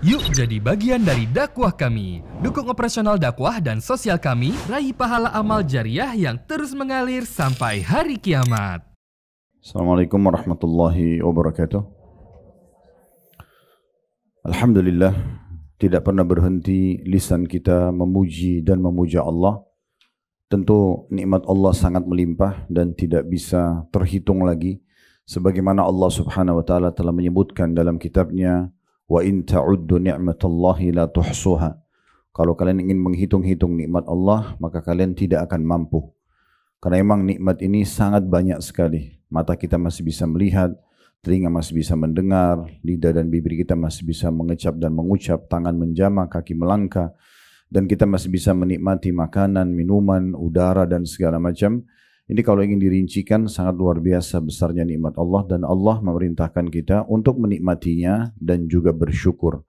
Yuk jadi bagian dari dakwah kami. Dukung operasional dakwah dan sosial kami, raih pahala amal jariah yang terus mengalir sampai hari kiamat. Assalamualaikum warahmatullahi wabarakatuh. Alhamdulillah, tidak pernah berhenti lisan kita memuji dan memuja Allah. Tentu nikmat Allah sangat melimpah dan tidak bisa terhitung lagi. Sebagaimana Allah subhanahu wa ta'ala telah menyebutkan dalam kitabnya, wa in ta'uddu ni'matallahi la tuhsuha. Kalau kalian ingin menghitung-hitung nikmat Allah, maka kalian tidak akan mampu. Karena memang nikmat ini sangat banyak sekali. Mata kita masih bisa melihat, telinga masih bisa mendengar, lidah dan bibir kita masih bisa mengecap dan mengucap, tangan menjamah, kaki melangkah, dan kita masih bisa menikmati makanan, minuman, udara dan segala macam. Ini kalau ingin dirincikan sangat luar biasa besarnya nikmat Allah, dan Allah memerintahkan kita untuk menikmatinya dan juga bersyukur.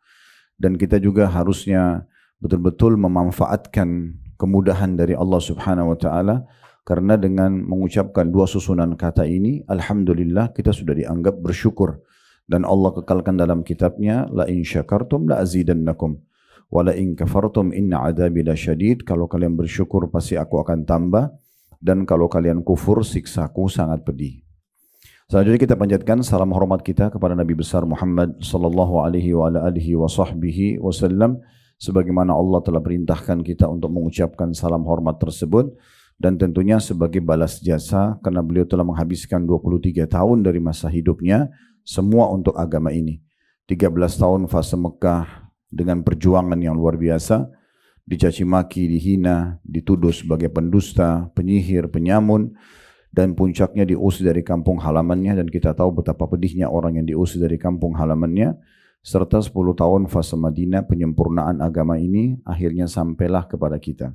Dan kita juga harusnya betul-betul memanfaatkan kemudahan dari Allah subhanahu wa ta'ala, karena dengan mengucapkan dua susunan kata ini, alhamdulillah kita sudah dianggap bersyukur. Dan Allah kekalkan dalam kitabnya, la in syakartum la azidannakum wa la in kafartum inna adabi lasyadid. Kalau kalian bersyukur pasti aku akan tambah, dan kalau kalian kufur siksaku sangat pedih. Selanjutnya kita panjatkan salam hormat kita kepada Nabi besar Muhammad sallallahu alaihi wa alihi wa sahbihi wasallam, sebagaimana Allah telah perintahkan kita untuk mengucapkan salam hormat tersebut, dan tentunya sebagai balas jasa karena beliau telah menghabiskan 23 tahun dari masa hidupnya semua untuk agama ini. 13 tahun fase Mekah dengan perjuangan yang luar biasa, dicaci maki, dihina, dituduh sebagai pendusta, penyihir, penyamun, dan puncaknya diusir dari kampung halamannya, dan kita tahu betapa pedihnya orang yang diusir dari kampung halamannya, serta 10 tahun fase Madinah penyempurnaan agama ini akhirnya sampailah kepada kita.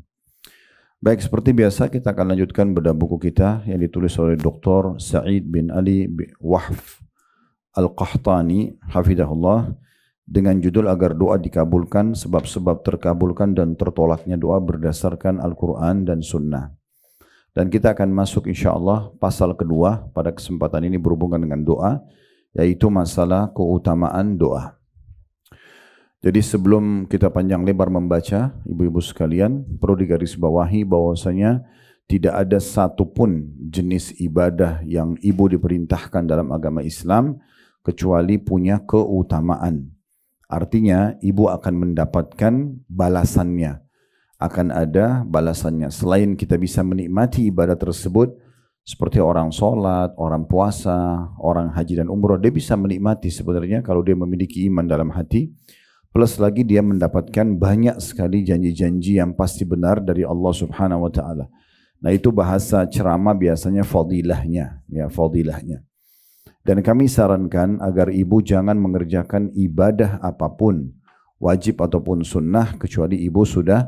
Baik, seperti biasa kita akan lanjutkan bedah buku kita yang ditulis oleh Dr. Sa'id bin Ali Wahf Al-Qahtani hafidahullah, dengan judul agar doa dikabulkan, sebab-sebab terkabulkan dan tertolaknya doa berdasarkan Al-Quran dan Sunnah. Dan kita akan masuk insyaAllah pasal kedua pada kesempatan ini berhubungan dengan doa, yaitu masalah keutamaan doa. Jadi sebelum kita panjang lebar membaca, ibu-ibu sekalian, perlu digarisbawahi bahwasanya tidak ada satupun jenis ibadah yang ibu diperintahkan dalam agama Islam kecuali punya keutamaan. Artinya ibu akan mendapatkan balasannya, akan ada balasannya. Selain kita bisa menikmati ibadah tersebut, seperti orang sholat, orang puasa, orang haji dan umroh, dia bisa menikmati sebenarnya kalau dia memiliki iman dalam hati. Plus lagi dia mendapatkan banyak sekali janji-janji yang pasti benar dari Allah subhanahu wa ta'ala. Nah itu bahasa ceramah biasanya fadilahnya, ya fadilahnya. Dan kami sarankan agar ibu jangan mengerjakan ibadah apapun, wajib ataupun sunnah, kecuali ibu sudah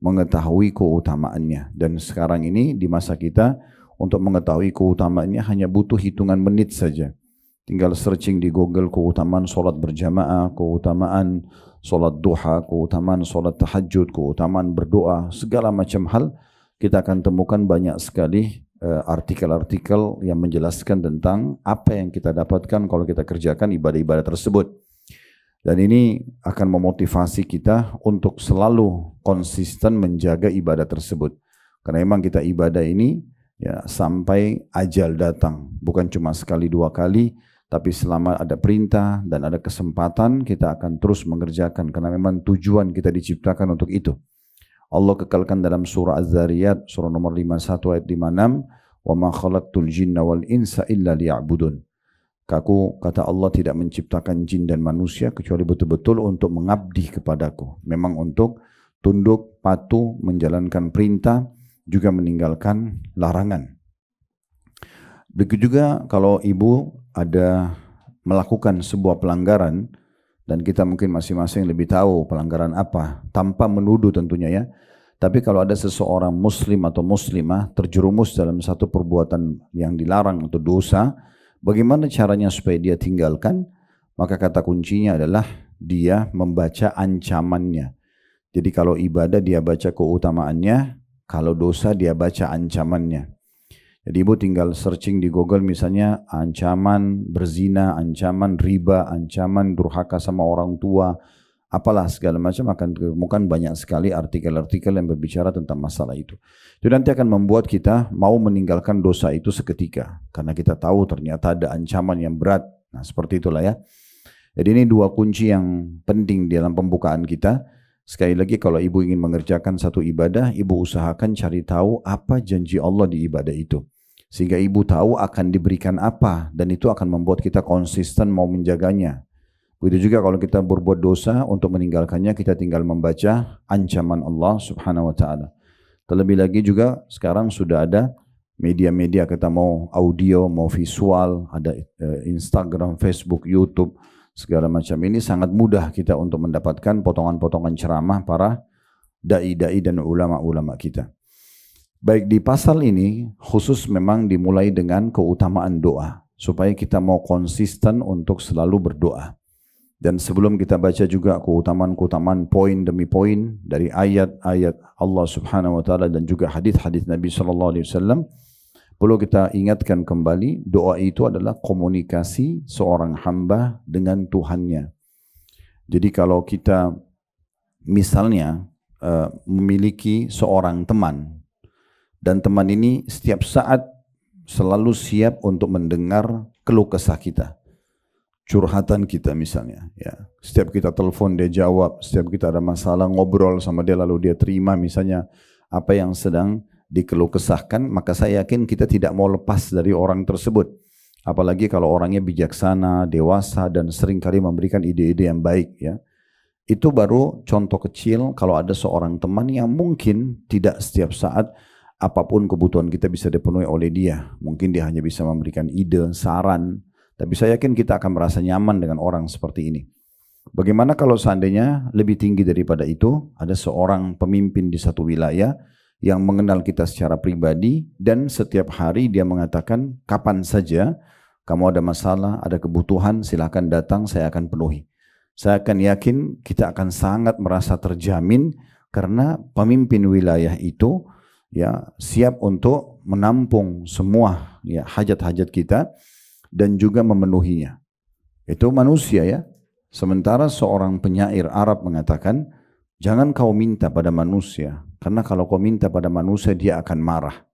mengetahui keutamaannya. Dan sekarang ini di masa kita, untuk mengetahui keutamaannya hanya butuh hitungan menit saja. Tinggal searching di Google keutamaan sholat berjamaah, keutamaan sholat duha, keutamaan sholat tahajud, keutamaan berdoa, segala macam hal. Kita akan temukan banyak sekali artikel-artikel yang menjelaskan tentang apa yang kita dapatkan kalau kita kerjakan ibadah-ibadah tersebut. Dan ini akan memotivasi kita untuk selalu konsisten menjaga ibadah tersebut. Karena memang kita ibadah ini ya sampai ajal datang, bukan cuma sekali dua kali, tapi selama ada perintah dan ada kesempatan kita akan terus mengerjakan, karena memang tujuan kita diciptakan untuk itu. Allah kekalkan dalam surah Az-Zariyat, surah nomor 51 ayat 56, wa ma khalaqtul jinna wal insa illa liya'budun. Kata Allah tidak menciptakan jin dan manusia kecuali betul-betul untuk mengabdi kepadaku. Memang untuk tunduk, patuh, menjalankan perintah, juga meninggalkan larangan. Begitu juga kalau ibu ada melakukan sebuah pelanggaran, dan kita mungkin masing-masing lebih tahu pelanggaran apa, tanpa menuduh tentunya ya. Tapi kalau ada seseorang muslim atau muslimah terjerumus dalam satu perbuatan yang dilarang atau dosa, bagaimana caranya supaya dia tinggalkan? Maka kata kuncinya adalah dia membaca ancamannya. Jadi kalau ibadah dia baca keutamaannya, kalau dosa dia baca ancamannya. Jadi ibu tinggal searching di Google misalnya ancaman berzina, ancaman riba, ancaman durhaka sama orang tua, apalah segala macam, akan ditemukan banyak sekali artikel-artikel yang berbicara tentang masalah itu. Itu nanti akan membuat kita mau meninggalkan dosa itu seketika, karena kita tahu ternyata ada ancaman yang berat. Nah, seperti itulah ya. Jadi ini dua kunci yang penting dalam pembukaan kita. Sekali lagi, kalau ibu ingin mengerjakan satu ibadah, ibu usahakan cari tahu apa janji Allah di ibadah itu, sehingga ibu tahu akan diberikan apa, dan itu akan membuat kita konsisten mau menjaganya. Begitu juga kalau kita berbuat dosa, untuk meninggalkannya kita tinggal membaca ancaman Allah subhanahu wa ta'ala. Terlebih lagi juga sekarang sudah ada media-media, kita mau audio, mau visual, ada Instagram, Facebook, YouTube, segala macam. Ini sangat mudah kita untuk mendapatkan potongan-potongan ceramah para da'i-da'i dan ulama-ulama kita. Baik, di pasal ini khusus memang dimulai dengan keutamaan doa, supaya kita mau konsisten untuk selalu berdoa. Dan sebelum kita baca juga keutamaan-keutamaan poin demi poin dari ayat-ayat Allah subhanahu wa ta'ala dan juga hadis-hadis Nabi SAW, perlu kita ingatkan kembali, doa itu adalah komunikasi seorang hamba dengan Tuhannya. Jadi kalau kita misalnya memiliki seorang teman, dan teman ini setiap saat selalu siap untuk mendengar keluh kesah kita, curhatan kita misalnya, ya. Setiap kita telepon dia jawab, setiap kita ada masalah ngobrol sama dia lalu dia terima misalnya apa yang sedang dikeluh kesahkan, maka saya yakin kita tidak mau lepas dari orang tersebut. Apalagi kalau orangnya bijaksana, dewasa, dan seringkali memberikan ide-ide yang baik, ya. Itu baru contoh kecil kalau ada seorang teman yang mungkin tidak setiap saat apapun kebutuhan kita bisa dipenuhi oleh dia. Mungkin dia hanya bisa memberikan ide, saran, tapi saya yakin kita akan merasa nyaman dengan orang seperti ini. Bagaimana kalau seandainya lebih tinggi daripada itu, ada seorang pemimpin di satu wilayah yang mengenal kita secara pribadi, dan setiap hari dia mengatakan, kapan saja kamu ada masalah, ada kebutuhan, silakan datang, saya akan penuhi. Saya akan yakin kita akan sangat merasa terjamin, karena pemimpin wilayah itu ya siap untuk menampung semua ya hajat-hajat kita dan juga memenuhinya. Itu manusia ya. Sementara seorang penyair Arab mengatakan, jangan kau minta pada manusia, karena kalau kau minta pada manusia dia akan marah.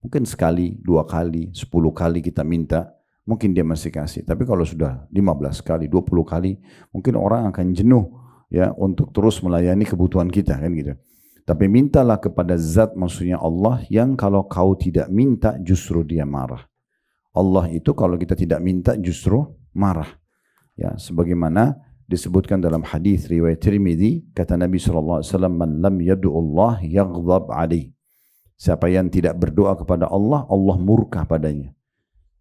Mungkin sekali, 2 kali, 10 kali kita minta, mungkin dia masih kasih. Tapi kalau sudah 15 kali, 20 kali, mungkin orang akan jenuh ya untuk terus melayani kebutuhan kita, kan gitu. Tapi mintalah kepada zat, maksudnya Allah, yang kalau kau tidak minta justru dia marah. Allah itu kalau kita tidak minta justru marah. Ya, sebagaimana disebutkan dalam hadis riwayat Tirmidzi, kata Nabi SAW, man lam yad'ullah yaghdab alaih. Siapa yang tidak berdoa kepada Allah, Allah murka padanya.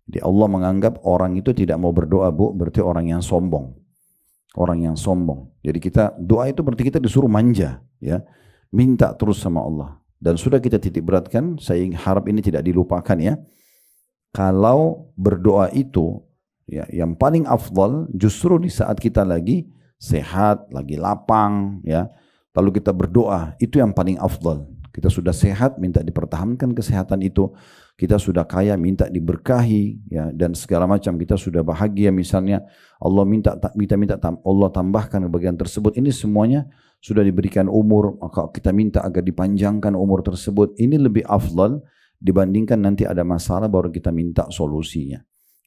Jadi Allah menganggap orang itu tidak mau berdoa, bu, berarti orang yang sombong. Orang yang sombong. Jadi kita doa itu berarti kita disuruh manja, ya, minta terus sama Allah. Dan sudah kita titik beratkan, saya harap ini tidak dilupakan ya. Kalau berdoa itu ya, yang paling afdal justru di saat kita lagi sehat, lagi lapang, ya. Lalu kita berdoa, itu yang paling afdal. Kita sudah sehat, minta dipertahankan kesehatan itu. Kita sudah kaya, minta diberkahi, ya, dan segala macam. Kita sudah bahagia, misalnya Allah minta Allah tambahkan bagian tersebut. Ini semuanya sudah diberikan umur, maka kita minta agar dipanjangkan umur tersebut. Ini lebih afdal dibandingkan nanti ada masalah baru kita minta solusinya.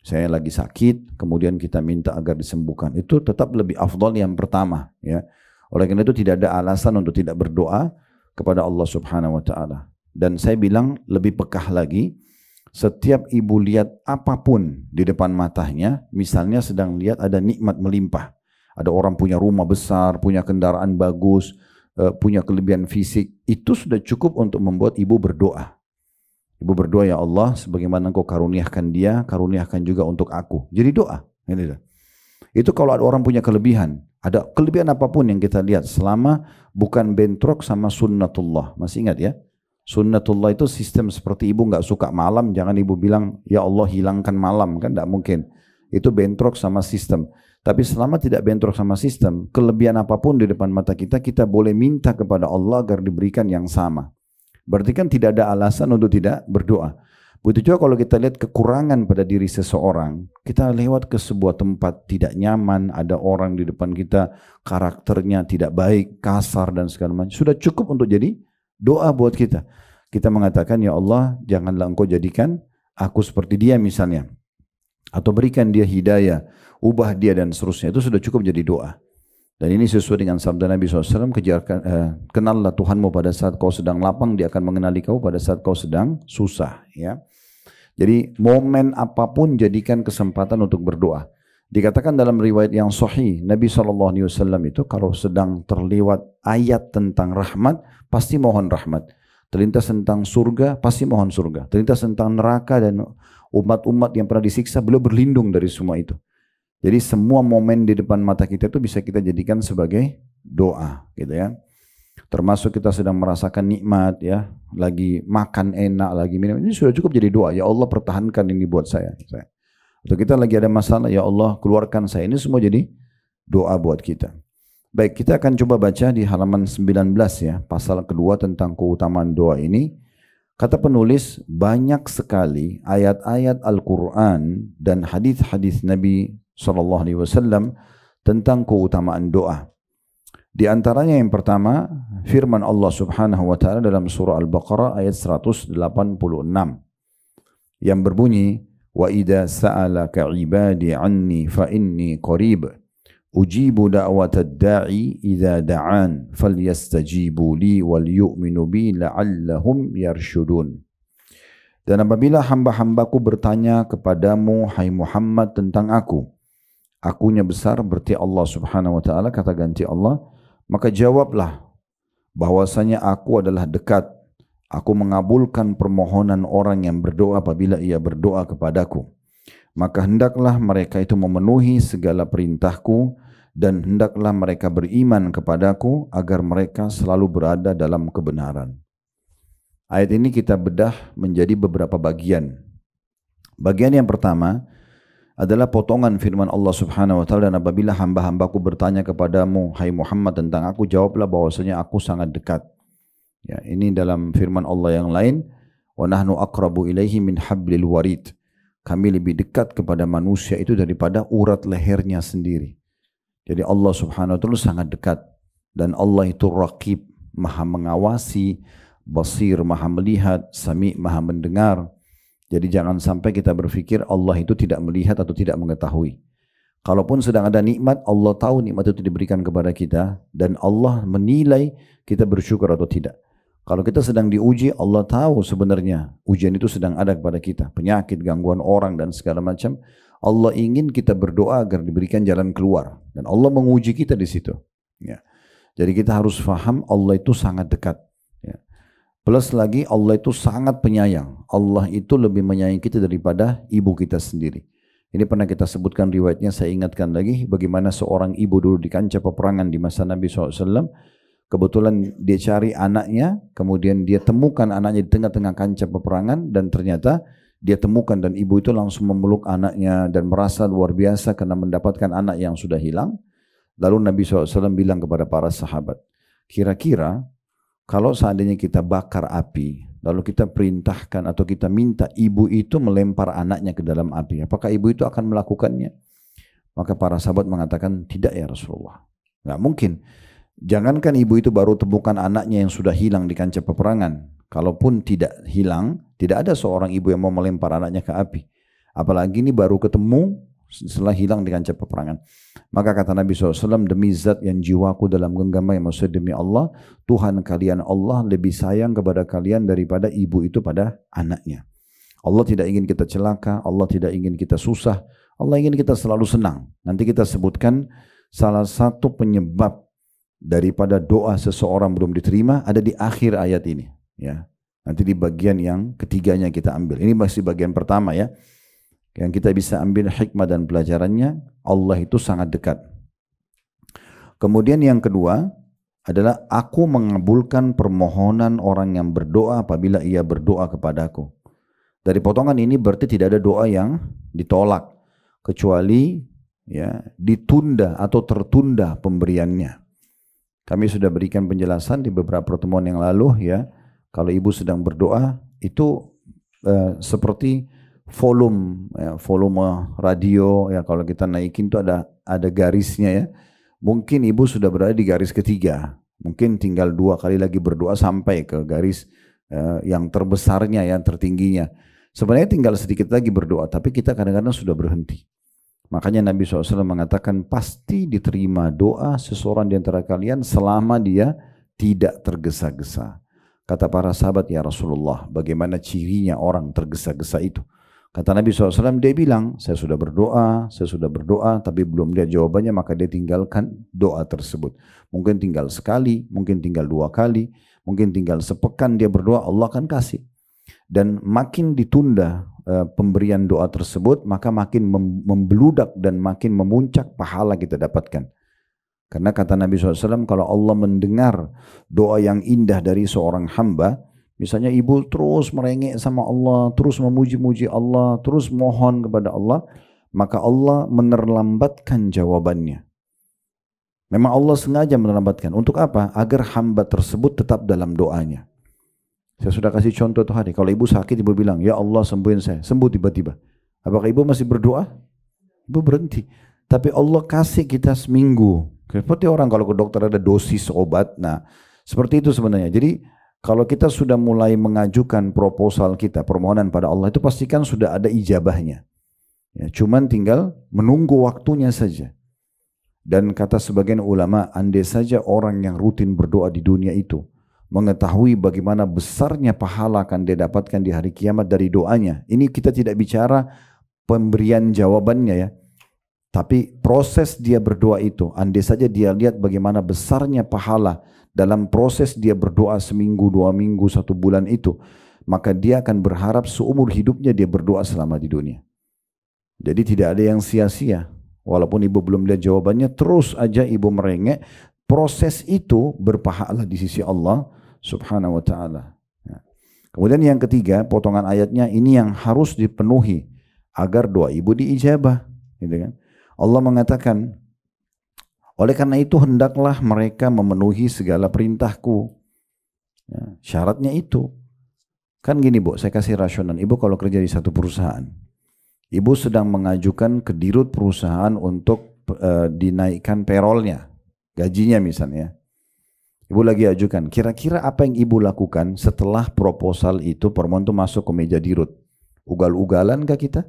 Saya lagi sakit, kemudian kita minta agar disembuhkan. Itu tetap lebih afdal yang pertama, ya. Oleh karena itu tidak ada alasan untuk tidak berdoa kepada Allah Subhanahu wa taala. Dan saya bilang lebih pekah lagi, setiap ibu lihat apapun di depan matanya, misalnya sedang lihat ada nikmat melimpah. Ada orang punya rumah besar, punya kendaraan bagus, punya kelebihan fisik, itu sudah cukup untuk membuat ibu berdoa. Ibu berdoa, ya Allah, sebagaimana Engkau karuniakan dia, karuniakan juga untuk aku. Jadi doa. Itu kalau ada orang punya kelebihan. Ada kelebihan apapun yang kita lihat, selama bukan bentrok sama sunnatullah. Masih ingat ya? Sunnatullah itu sistem seperti ibu nggak suka malam, jangan ibu bilang, ya Allah hilangkan malam. Kan tidak mungkin. Itu bentrok sama sistem. Tapi selama tidak bentrok sama sistem, kelebihan apapun di depan mata kita, kita boleh minta kepada Allah agar diberikan yang sama. Berarti kan tidak ada alasan untuk tidak berdoa. Begitu juga kalau kita lihat kekurangan pada diri seseorang, kita lewat ke sebuah tempat tidak nyaman, ada orang di depan kita karakternya tidak baik, kasar dan segala macam, sudah cukup untuk jadi doa buat kita. Kita mengatakan, ya Allah, janganlah engkau jadikan aku seperti dia misalnya, atau berikan dia hidayah, ubah dia dan seterusnya. Itu sudah cukup jadi doa. Dan ini sesuai dengan sabda Nabi SAW, kenallah Tuhanmu pada saat kau sedang lapang, dia akan mengenali kau pada saat kau sedang susah. Ya. Jadi momen apapun jadikan kesempatan untuk berdoa. Dikatakan dalam riwayat yang sahih, Nabi SAW itu kalau sedang terlewat ayat tentang rahmat, pasti mohon rahmat. Terlintas tentang surga, pasti mohon surga. Terlintas tentang neraka dan umat-umat yang pernah disiksa, beliau berlindung dari semua itu. Jadi semua momen di depan mata kita itu bisa kita jadikan sebagai doa, gitu ya. Termasuk kita sedang merasakan nikmat, ya, lagi makan enak, lagi minum, ini sudah cukup jadi doa. Ya Allah, pertahankan ini buat saya. Atau kita lagi ada masalah, ya Allah keluarkan saya. Ini semua jadi doa buat kita. Baik, kita akan coba baca di halaman 19 ya, pasal kedua tentang keutamaan doa ini. Kata penulis, banyak sekali ayat-ayat Al-Quran dan hadis-hadis Nabi SAW tentang keutamaan doa. Di antaranya yang pertama, firman Allah Subhanahu wa taala dalam surah Al-Baqarah ayat 186 yang berbunyi, "Wa idza sa'alaka 'ibadi 'anni fa inni qarib ujibu da'watad da'i idza da'an falyastajibu li wal yu'minu bi la'allahum yarshudun." Dan apabila hamba-hambaku bertanya kepadamu, hai Muhammad, tentang akunya besar, berarti Allah Subhanahu wa taala, kata ganti Allah, maka jawablah bahwasanya aku adalah dekat. Aku mengabulkan permohonan orang yang berdoa apabila ia berdoa kepadaku. Maka hendaklah mereka itu memenuhi segala perintahku dan hendaklah mereka beriman kepadaku agar mereka selalu berada dalam kebenaran. Ayat ini kita bedah menjadi beberapa bagian. Bagian yang pertama adalah potongan firman Allah Subhanahu wa taala, dan apabila hamba-hambaku bertanya kepadamu, hai Muhammad, tentang aku, jawablah bahwasanya aku sangat dekat. Ya, ini dalam firman Allah yang lain, wa nahnu aqrabu ilaihi min hablil warid. Kami lebih dekat kepada manusia itu daripada urat lehernya sendiri. Jadi Allah Subhanahu wa taala sangat dekat, dan Allah itu raqib, maha mengawasi, basir, maha melihat, sami, maha mendengar. Jadi jangan sampai kita berpikir Allah itu tidak melihat atau tidak mengetahui. Kalaupun sedang ada nikmat, Allah tahu nikmat itu diberikan kepada kita, dan Allah menilai kita bersyukur atau tidak. Kalau kita sedang diuji, Allah tahu sebenarnya ujian itu sedang ada kepada kita, penyakit, gangguan orang dan segala macam. Allah ingin kita berdoa agar diberikan jalan keluar, dan Allah menguji kita di situ. Ya. Jadi kita harus faham Allah itu sangat dekat. Ya. Plus lagi Allah itu sangat penyayang. Allah itu lebih menyayangi kita daripada ibu kita sendiri. Ini pernah kita sebutkan riwayatnya, saya ingatkan lagi bagaimana seorang ibu dulu di kancah peperangan di masa Nabi SAW. Kebetulan dia cari anaknya, kemudian dia temukan anaknya di tengah-tengah kancah peperangan, dan ternyata dia temukan, dan ibu itu langsung memeluk anaknya dan merasa luar biasa karena mendapatkan anak yang sudah hilang. Lalu Nabi SAW bilang kepada para sahabat, kira-kira kalau seandainya kita bakar api, lalu kita perintahkan atau kita minta ibu itu melempar anaknya ke dalam api, apakah ibu itu akan melakukannya? Maka para sahabat mengatakan, tidak ya Rasulullah. Nggak mungkin. Jangankan ibu itu baru temukan anaknya yang sudah hilang di kancah peperangan. Kalaupun tidak hilang, tidak ada seorang ibu yang mau melempar anaknya ke api. Apalagi ini baru ketemu setelah hilang di kancah peperangan. Maka kata Nabi SAW, demi zat yang jiwaku dalam genggaman, maksudnya demi Allah, Tuhan kalian Allah lebih sayang kepada kalian daripada ibu itu pada anaknya. Allah tidak ingin kita celaka, Allah tidak ingin kita susah, Allah ingin kita selalu senang. Nanti kita sebutkan salah satu penyebab daripada doa seseorang belum diterima ada di akhir ayat ini. Ya, nanti di bagian yang ketiganya kita ambil. Ini masih bagian pertama ya. Yang kita bisa ambil hikmah dan pelajarannya, Allah itu sangat dekat. Kemudian yang kedua adalah aku mengabulkan permohonan orang yang berdoa apabila ia berdoa kepadaku. Dari potongan ini berarti tidak ada doa yang ditolak, kecuali ya ditunda atau tertunda pemberiannya. Kami sudah berikan penjelasan di beberapa pertemuan yang lalu ya. Kalau ibu sedang berdoa itu seperti volume, ya, volume radio, ya kalau kita naikin tuh ada garisnya ya. Mungkin ibu sudah berada di garis ketiga, mungkin tinggal 2 kali lagi berdoa sampai ke garis yang terbesarnya, yang tertingginya. Sebenarnya tinggal sedikit lagi berdoa, tapi kita kadang-kadang sudah berhenti. Makanya Nabi SAW mengatakan pasti diterima doa seseorang di antara kalian selama dia tidak tergesa-gesa. Kata para sahabat, ya Rasulullah, bagaimana cirinya orang tergesa-gesa itu? Kata Nabi SAW, dia bilang, saya sudah berdoa, tapi belum lihat jawabannya, maka dia tinggalkan doa tersebut. Mungkin tinggal sekali, mungkin tinggal 2 kali, mungkin tinggal sepekan dia berdoa, Allah akan kasih. Dan makin ditunda pemberian doa tersebut, maka makin membeludak dan makin memuncak pahala kita dapatkan. Karena kata Nabi SAW, kalau Allah mendengar doa yang indah dari seorang hamba, misalnya ibu terus merengek sama Allah, terus memuji-muji Allah, terus mohon kepada Allah, maka Allah menerlambatkan jawabannya. Memang Allah sengaja menerlambatkan. Untuk apa? Agar hamba tersebut tetap dalam doanya. Saya sudah kasih contoh tuh hari. Kalau ibu sakit, ibu bilang, ya Allah sembuhin saya. Sembuh tiba-tiba. Apakah ibu masih berdoa? Ibu berhenti. Tapi Allah kasih kita seminggu. Seperti orang kalau ke dokter ada dosis obat. Nah, seperti itu sebenarnya. Jadi, kalau kita sudah mulai mengajukan proposal kita, permohonan pada Allah, itu pastikan sudah ada ijabahnya. Ya, cuman tinggal menunggu waktunya saja. Dan kata sebagian ulama, andai saja orang yang rutin berdoa di dunia itu mengetahui bagaimana besarnya pahala akan dia dapatkan di hari kiamat dari doanya. Ini kita tidak bicara pemberian jawabannya ya. Tapi proses dia berdoa itu, andai saja dia lihat bagaimana besarnya pahala dalam proses dia berdoa seminggu, 2 minggu, 1 bulan itu, maka dia akan berharap seumur hidupnya dia berdoa selama di dunia. Jadi tidak ada yang sia-sia. Walaupun ibu belum lihat jawabannya, terus aja ibu merengek. Proses itu berpahala di sisi Allah subhanahu wa ta'ala. Kemudian yang ketiga, potongan ayatnya ini yang harus dipenuhi agar doa ibu diijabah. Gitu kan? Allah mengatakan, oleh karena itu hendaklah mereka memenuhi segala perintahku. Ya, syaratnya itu. Kan gini bu, saya kasih rasional. Ibu kalau kerja di satu perusahaan, ibu sedang mengajukan ke dirut perusahaan untuk dinaikkan payrollnya, gajinya misalnya. Ibu lagi ajukan, kira-kira apa yang ibu lakukan setelah proposal itu, permohonan itu masuk ke meja dirut? Ugal-ugalan kah kita?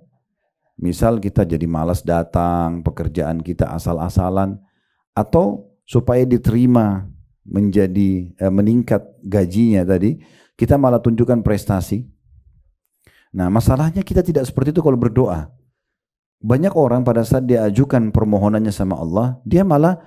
Misal kita jadi malas datang, pekerjaan kita asal-asalan, atau supaya diterima menjadi meningkat gajinya tadi, kita malah tunjukkan prestasi. Nah masalahnya kita tidak seperti itu kalau berdoa. Banyak orang pada saat dia ajukan permohonannya sama Allah, dia malah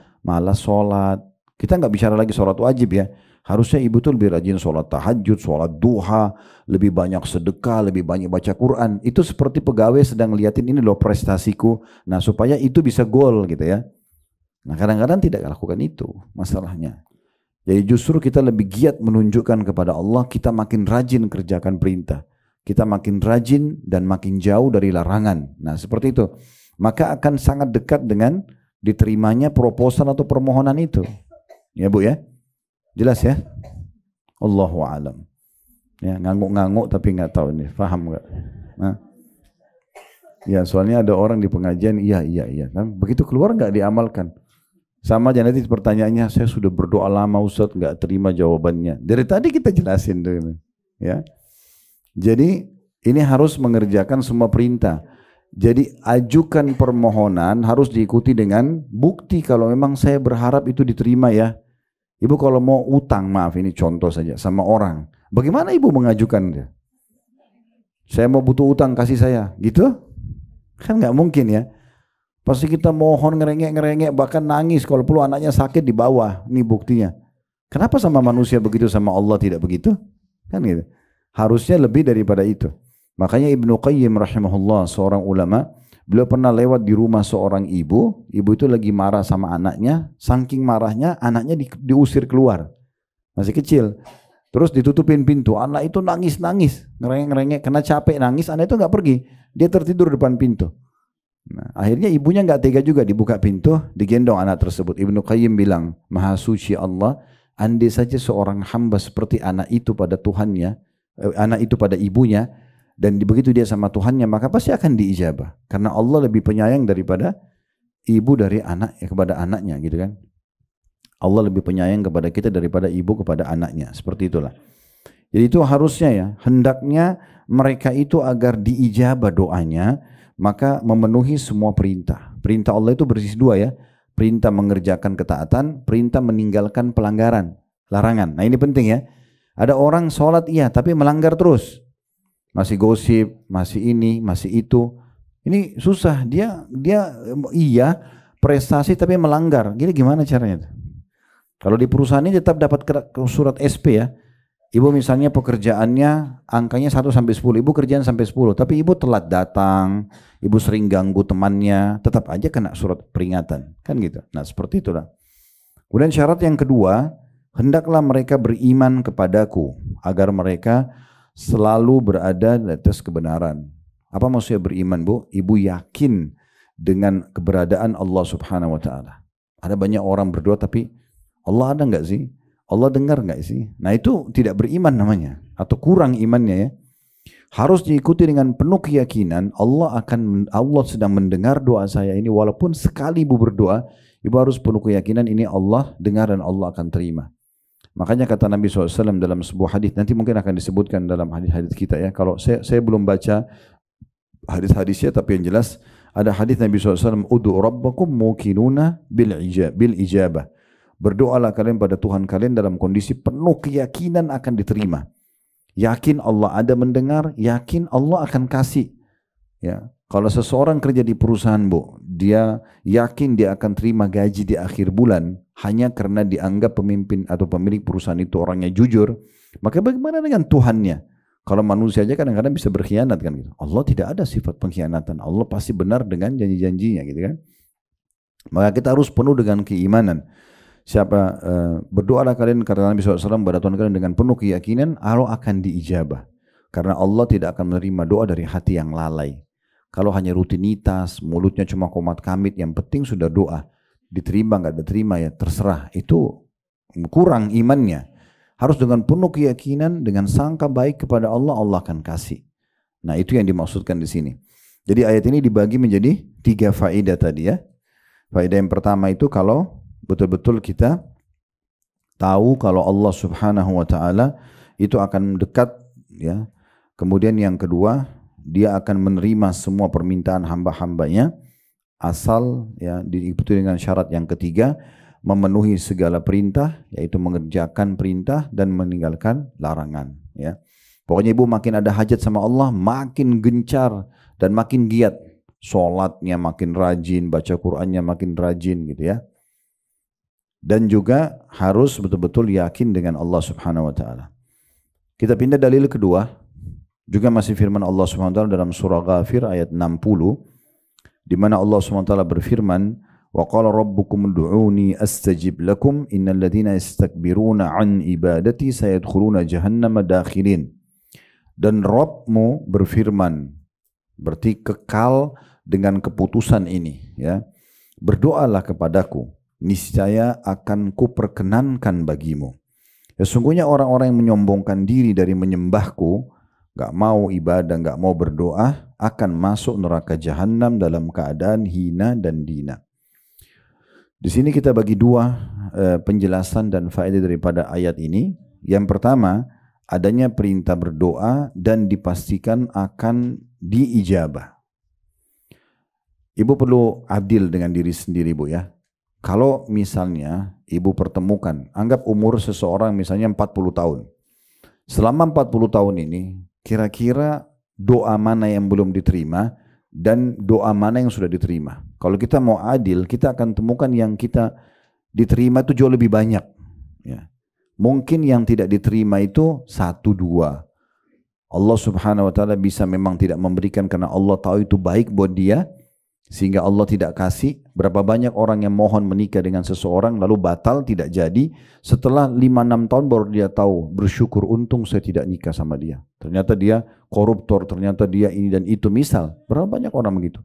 sholat. Kita nggak bicara lagi sholat wajib ya. Harusnya ibu tuh lebih rajin sholat tahajud, sholat duha, lebih banyak sedekah, lebih banyak baca Quran. Itu seperti pegawai sedang liatin ini loh prestasiku. Nah supaya itu bisa goal gitu ya. Nah kadang-kadang tidak lakukan itu masalahnya. Jadi justru kita lebih giat menunjukkan kepada Allah, kita makin rajin kerjakan perintah. Kita makin rajin dan makin jauh dari larangan. Nah seperti itu. Maka akan sangat dekat dengan diterimanya proposal atau permohonan itu. Ya bu ya. Jelas ya? Allahu a'lam. Ya, ngangguk-ngangguk tapi nggak tahu ini, paham nggak? Nah. Ya, soalnya ada orang di pengajian, iya. Nah, begitu keluar nggak diamalkan. Sama aja nanti pertanyaannya, saya sudah berdoa lama Ustaz, nggak terima jawabannya. Dari tadi kita jelasin tuh, ya. Jadi ini harus mengerjakan semua perintah. Jadi ajukan permohonan harus diikuti dengan bukti kalau memang saya berharap itu diterima ya. Ibu kalau mau utang, maaf ini contoh saja, sama orang. Bagaimana ibu mengajukan dia? Saya mau butuh utang, kasih saya. Gitu? Kan nggak mungkin ya. Pasti kita mohon ngerengek, bahkan nangis. Kalau perlu anaknya sakit di bawah. Ini buktinya. Kenapa sama manusia begitu, sama Allah tidak begitu? Kan gitu. Harusnya lebih daripada itu. Makanya Ibnu Qayyim rahimahullah, seorang ulama, beliau pernah lewat di rumah seorang ibu. Ibu itu lagi marah sama anaknya. Saking marahnya anaknya diusir keluar. Masih kecil. Terus ditutupin pintu. Anak itu nangis-nangis. Ngerengek-ngerengek. Kena capek nangis. Anak itu nggak pergi. Dia tertidur depan pintu. Nah, akhirnya ibunya nggak tega juga. Dibuka pintu. Digendong anak tersebut. Ibnu Qayyim bilang, Maha suci Allah. Andai saja seorang hamba seperti anak itu pada Tuhannya. Anak itu pada ibunya. dan begitu dia sama Tuhannya, maka pasti akan diijabah. Karena Allah lebih penyayang daripada ibu dari anak kepada anaknya, gitu kan. Allah lebih penyayang kepada kita daripada ibu kepada anaknya. Seperti itulah. Jadi itu harusnya ya, hendaknya mereka itu agar diijabah doanya, maka memenuhi semua perintah. Perintah Allah itu bersih dua ya. Perintah mengerjakan ketaatan, perintah meninggalkan pelanggaran, larangan. Nah ini penting ya. Ada orang sholat iya, tapi melanggar terus. Masih gosip, masih ini, masih itu. Ini susah. Dia iya prestasi tapi melanggar. Gini gimana caranya? Kalau di perusahaan ini tetap dapat surat SP ya. Ibu misalnya pekerjaannya angkanya 1 sampai 10, ibu kerjaan sampai 10, tapi ibu telat datang, ibu sering ganggu temannya, tetap aja kena surat peringatan, kan gitu. Nah seperti itulah. Kemudian syarat yang kedua, hendaklah mereka beriman kepadaku, agar mereka selalu berada di atas kebenaran. Apa maksudnya beriman, Bu? Ibu yakin dengan keberadaan Allah Subhanahu wa Ta'ala. Ada banyak orang berdoa, tapi Allah ada nggak sih? Allah dengar nggak sih? Nah itu tidak beriman namanya, atau kurang imannya ya. Harus diikuti dengan penuh keyakinan Allah sedang mendengar doa saya ini, walaupun sekali ibu berdoa, ibu harus penuh keyakinan ini Allah dengar dan Allah akan terima. Makanya kata Nabi SAW dalam sebuah hadis, nanti mungkin akan disebutkan dalam hadis-hadis kita ya. Kalau saya belum baca hadis-hadisnya, tapi yang jelas ada hadis Nabi SAW, Udu rabbakum mukinuna bil ijabah. Berdoalah kalian pada Tuhan kalian dalam kondisi penuh keyakinan akan diterima. Yakin Allah ada mendengar, yakin Allah akan kasih. Ya, kalau seseorang kerja di perusahaan, Bu, dia yakin dia akan terima gaji di akhir bulan hanya karena dianggap pemimpin atau pemilik perusahaan itu orangnya jujur, maka bagaimana dengan Tuhannya? Kalau manusia aja kadang-kadang bisa berkhianat kan gitu. Allah tidak ada sifat pengkhianatan. Allah pasti benar dengan janji-janjinya gitu kan. Maka kita harus penuh dengan keimanan. Berdoalah kalian kata Nabi SAW pada Tuhan kalian dengan penuh keyakinan Allah akan diijabah. Karena Allah tidak akan menerima doa dari hati yang lalai. Kalau hanya rutinitas, mulutnya cuma komat kamit, yang penting sudah doa. Diterima nggak diterima ya terserah. Itu kurang imannya. Harus dengan penuh keyakinan, dengan sangka baik kepada Allah, Allah akan kasih. Nah itu yang dimaksudkan di sini. Jadi ayat ini dibagi menjadi 3 faedah tadi ya. Faedah yang pertama itu kalau betul-betul kita tahu kalau Allah Subhanahu wa Ta'ala itu akan dekat ya. Kemudian yang kedua, dia akan menerima semua permintaan hamba-hambanya asal ya diikuti dengan syarat yang ketiga, memenuhi segala perintah, yaitu mengerjakan perintah dan meninggalkan larangan ya. Pokoknya ibu makin ada hajat sama Allah, makin gencar dan makin giat. Sholatnya makin rajin, baca Qur'annya makin rajin gitu ya. Dan juga harus betul-betul yakin dengan Allah Subhanahu wa Ta'ala. Kita pindah dalil kedua, juga masih firman Allah Subhanahu wa Ta'ala dalam surah Ghafir ayat 60, di mana Allah Subhanahu wa Ta'ala berfirman, wa qala rabbukum ud'uni astajib lakum innal ladzina yastakbiruna an ibadati sayadkhuluna jahannama dakhirin. Dan Rabbmu berfirman, berarti kekal dengan keputusan ini ya. Berdoalah kepadaku, niscaya akan kuperkenankan bagimu. Sesungguhnya orang-orang yang menyombongkan diri dari menyembahku, gak mau ibadah, gak mau berdoa, akan masuk neraka jahanam dalam keadaan hina dan dina. Di sini kita bagi dua penjelasan dan faedah daripada ayat ini. Yang pertama, adanya perintah berdoa dan dipastikan akan diijabah. Ibu perlu adil dengan diri sendiri, Bu ya. Kalau misalnya ibu pertemukan, anggap umur seseorang misalnya 40 tahun. Selama 40 tahun ini, kira-kira doa mana yang belum diterima dan doa mana yang sudah diterima. Kalau kita mau adil, kita akan temukan yang kita diterima itu jauh lebih banyak. Ya. Mungkin yang tidak diterima itu 1-2. Allah Subhanahu wa Ta'ala bisa memang tidak memberikan karena Allah tahu itu baik buat dia, sehingga Allah tidak kasih. Berapa banyak orang yang mohon menikah dengan seseorang lalu batal, tidak jadi. Setelah 5-6 tahun baru dia tahu, bersyukur untung saya tidak nikah sama dia. Ternyata dia koruptor, ternyata dia ini dan itu misal. Berapa banyak orang begitu.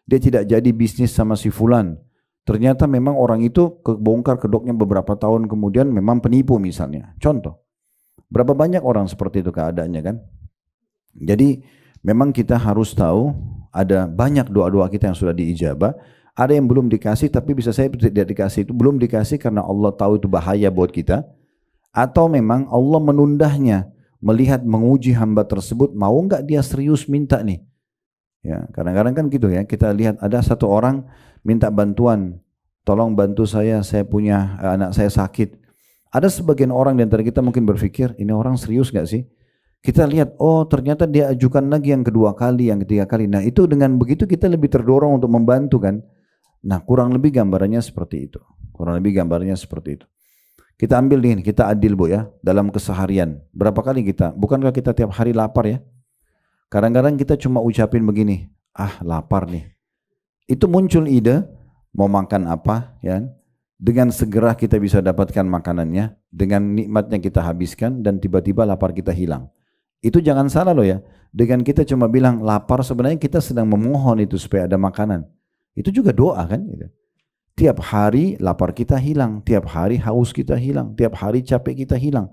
Dia tidak jadi bisnis sama si fulan. Ternyata memang orang itu kebongkar kedoknya beberapa tahun kemudian memang penipu misalnya. Contoh. Berapa banyak orang seperti itu keadaannya kan. Jadi memang kita harus tahu ada banyak doa-doa kita yang sudah diijabah, ada yang belum dikasih tapi bisa saya tidak dikasih, itu belum dikasih karena Allah tahu itu bahaya buat kita, atau memang Allah menundahnya melihat menguji hamba tersebut mau enggak dia serius minta nih. Ya, kadang-kadang kan gitu ya, kita lihat ada satu orang minta bantuan, tolong bantu saya punya anak saya sakit. Ada sebagian orang di antara kita mungkin berpikir, ini orang serius gak sih? Kita lihat, oh ternyata dia ajukan lagi yang kedua kali, yang ketiga kali. Nah itu dengan begitu kita lebih terdorong untuk membantu kan. Nah kurang lebih gambarannya seperti itu. Kurang lebih gambarannya seperti itu. Kita ambil nih, kita adil Bu ya, dalam keseharian. Berapa kali kita, bukankah kita tiap hari lapar ya? Kadang-kadang kita cuma ucapin begini, ah lapar nih. Itu muncul ide, mau makan apa ya. Dengan segera kita bisa dapatkan makanannya, dengan nikmatnya kita habiskan dan tiba-tiba lapar kita hilang. Itu jangan salah loh ya, dengan kita cuma bilang lapar sebenarnya kita sedang memohon itu supaya ada makanan. Itu juga doa kan gitu. Tiap hari lapar kita hilang, tiap hari haus kita hilang, tiap hari capek kita hilang.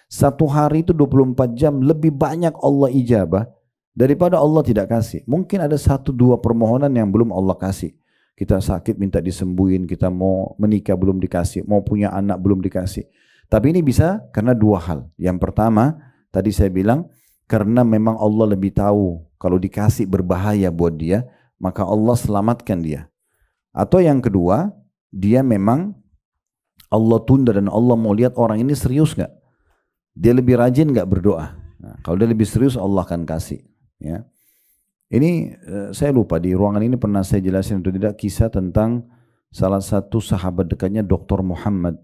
Satu hari itu 24 jam lebih banyak Allah ijabah daripada Allah tidak kasih. Mungkin ada 1-2 permohonan yang belum Allah kasih. Kita sakit minta disembuhin, kita mau menikah belum dikasih, mau punya anak belum dikasih. Tapi ini bisa karena 2 hal. Yang pertama, tadi saya bilang, karena memang Allah lebih tahu kalau dikasih berbahaya buat dia, maka Allah selamatkan dia. Atau yang kedua, dia memang Allah tunda dan Allah mau lihat orang ini serius gak? Dia lebih rajin gak berdoa? Nah, kalau dia lebih serius Allah akan kasih. Ya. Ini saya lupa di ruangan ini pernah saya jelasin atau tidak kisah tentang salah satu sahabat dekatnya Dr. Muhammad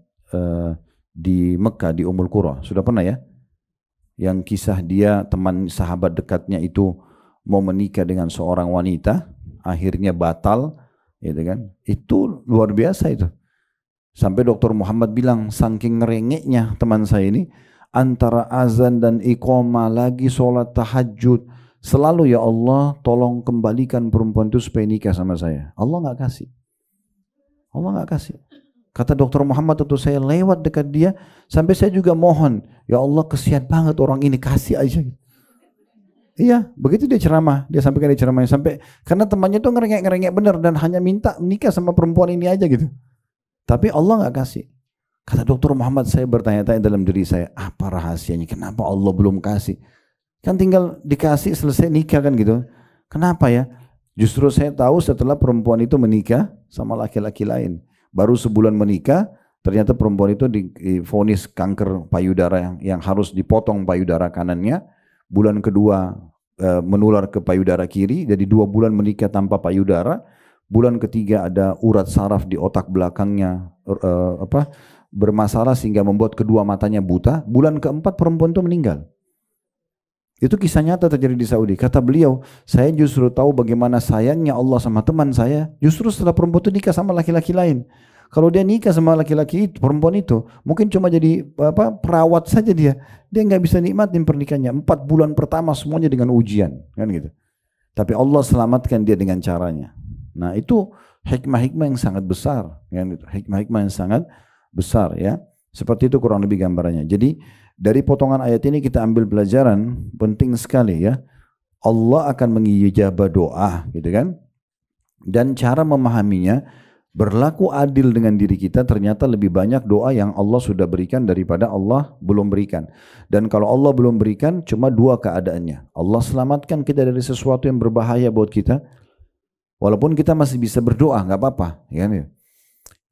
di Mekah di Ummul Qura. Sudah pernah ya? Yang kisah dia teman sahabat dekatnya itu mau menikah dengan seorang wanita, akhirnya batal, gitu kan? Itu luar biasa itu. Sampai Dr. Muhammad bilang saking ngerengeknya teman saya ini, antara azan dan iqamah lagi sholat tahajud, selalu ya Allah tolong kembalikan perempuan itu supaya nikah sama saya. Allah nggak kasih. Allah nggak kasih. Kata Dr. Muhammad itu saya lewat dekat dia sampai saya juga mohon, ya Allah kesian banget orang ini, kasih aja. Iya, begitu dia ceramah, dia sampaikan di ceramahnya sampai karena temannya itu ngerengek benar dan hanya minta nikah sama perempuan ini aja gitu. Tapi Allah nggak kasih. Kata Dr. Muhammad, saya bertanya-tanya dalam diri saya, apa rahasianya? Kenapa Allah belum kasih? Kan tinggal dikasih selesai nikah kan gitu. Kenapa ya? Justru saya tahu setelah perempuan itu menikah sama laki-laki lain. Baru sebulan menikah, ternyata perempuan itu divonis kanker payudara yang harus dipotong payudara kanannya. Bulan kedua menular ke payudara kiri, jadi 2 bulan menikah tanpa payudara. Bulan ketiga ada urat saraf di otak belakangnya bermasalah sehingga membuat kedua matanya buta. Bulan keempat perempuan itu meninggal. Itu kisah nyata terjadi di Saudi. Kata beliau, saya justru tahu bagaimana sayangnya Allah sama teman saya. Justru setelah perempuan itu nikah sama laki-laki lain. Kalau dia nikah sama laki-laki itu, perempuan itu, mungkin cuma jadi perawat saja dia. Dia nggak bisa nikmatin pernikahannya. 4 bulan pertama semuanya dengan ujian, kan gitu. Tapi Allah selamatkan dia dengan caranya. Nah itu hikmah-hikmah yang sangat besar, kan gitu. Hikmah-hikmah yang sangat besar ya. Seperti itu kurang lebih gambarannya. Jadi dari potongan ayat ini kita ambil pelajaran penting sekali ya. Allah akan mengijabah doa gitu kan. Dan cara memahaminya, berlaku adil dengan diri kita, ternyata lebih banyak doa yang Allah sudah berikan daripada Allah belum berikan. Dan kalau Allah belum berikan, cuma 2 keadaannya. Allah selamatkan kita dari sesuatu yang berbahaya buat kita. Walaupun kita masih bisa berdoa, nggak apa-apa. Ya, ya.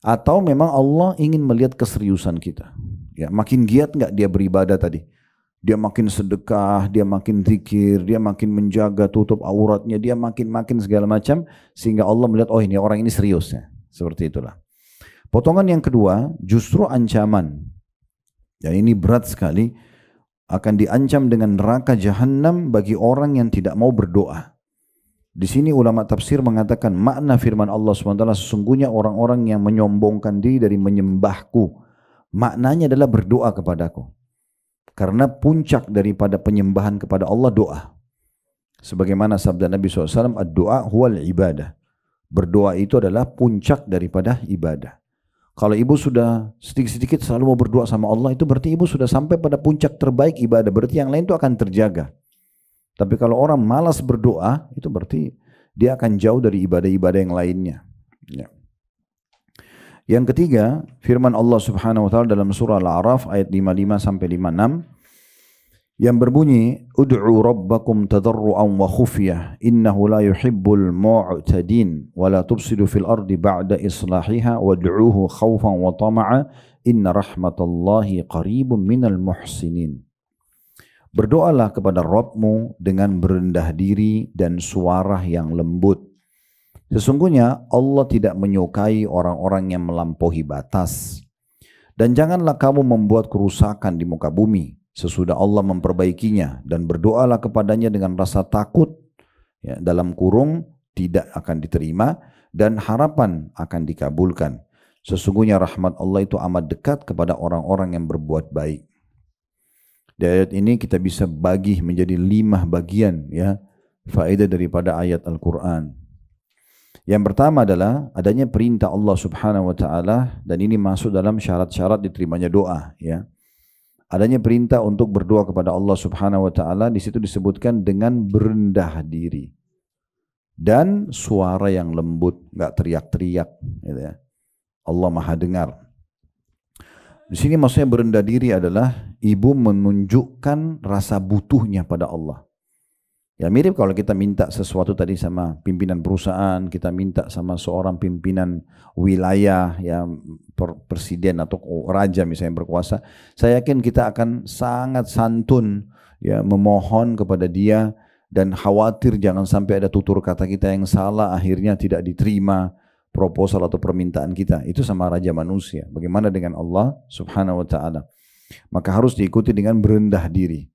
Atau memang Allah ingin melihat keseriusan kita. Ya, makin giat nggak dia beribadah tadi. Dia makin sedekah, dia makin zikir, dia makin menjaga tutup auratnya, dia makin segala macam. Sehingga Allah melihat, oh ini orang ini serius ya. Seperti itulah. Potongan yang kedua justru ancaman. Ya ini berat sekali. Akan diancam dengan neraka jahanam bagi orang yang tidak mau berdoa. Di sini ulama tafsir mengatakan makna firman Allah SWT, sesungguhnya orang-orang yang menyombongkan diri dari menyembahku, maknanya adalah berdoa kepadaku. Karena puncak daripada penyembahan kepada Allah doa. Sebagaimana sabda Nabi SAW, ad-doa huwal ibadah. Berdoa itu adalah puncak daripada ibadah. Kalau ibu sudah sedikit-sedikit selalu mau berdoa sama Allah, itu berarti ibu sudah sampai pada puncak terbaik ibadah. Berarti yang lain itu akan terjaga. Tapi kalau orang malas berdoa, itu berarti dia akan jauh dari ibadah-ibadah yang lainnya. Ya. Yang ketiga, firman Allah Subhanahu wa taala dalam surah Al-A'raf ayat 55 sampai 56 yang berbunyi, "Ud'u rabbakum tadarruan wa khufyah, innahu la yuhibbul mu'tadin, wa la tufsidu fil ardi ba'da islahiha, wad'uuhu khaufan wa tama'a, inna rahmatallahi qaribun minal muhsinin." Berdoalah kepada Rabbmu dengan berendah diri dan suara yang lembut. Sesungguhnya Allah tidak menyukai orang-orang yang melampaui batas. Dan janganlah kamu membuat kerusakan di muka bumi sesudah Allah memperbaikinya, dan berdoalah kepadanya dengan rasa takut, ya, dalam kurung tidak akan diterima dan harapan akan dikabulkan. Sesungguhnya rahmat Allah itu amat dekat kepada orang-orang yang berbuat baik. Di ayat ini kita bisa bagi menjadi 5 bagian, ya, faedah daripada ayat Al-Quran. Yang pertama adalah adanya perintah Allah Subhanahu wa taala, dan ini masuk dalam syarat-syarat diterimanya doa, ya. Adanya perintah untuk berdoa kepada Allah Subhanahu wa taala, di situ disebutkan dengan berendah diri dan suara yang lembut, enggak teriak-teriak, gitu ya. Allah Maha dengar. Di sini maksudnya berendah diri adalah ibu menunjukkan rasa butuhnya pada Allah. Ya mirip kalau kita minta sesuatu tadi sama pimpinan perusahaan, kita minta sama seorang pimpinan wilayah, ya presiden atau raja misalnya berkuasa, saya yakin kita akan sangat santun, ya, memohon kepada dia dan khawatir jangan sampai ada tutur kata kita yang salah, akhirnya tidak diterima proposal atau permintaan kita. Itu sama raja manusia. Bagaimana dengan Allah Subhanahu wa taala? Maka harus diikuti dengan berendah diri.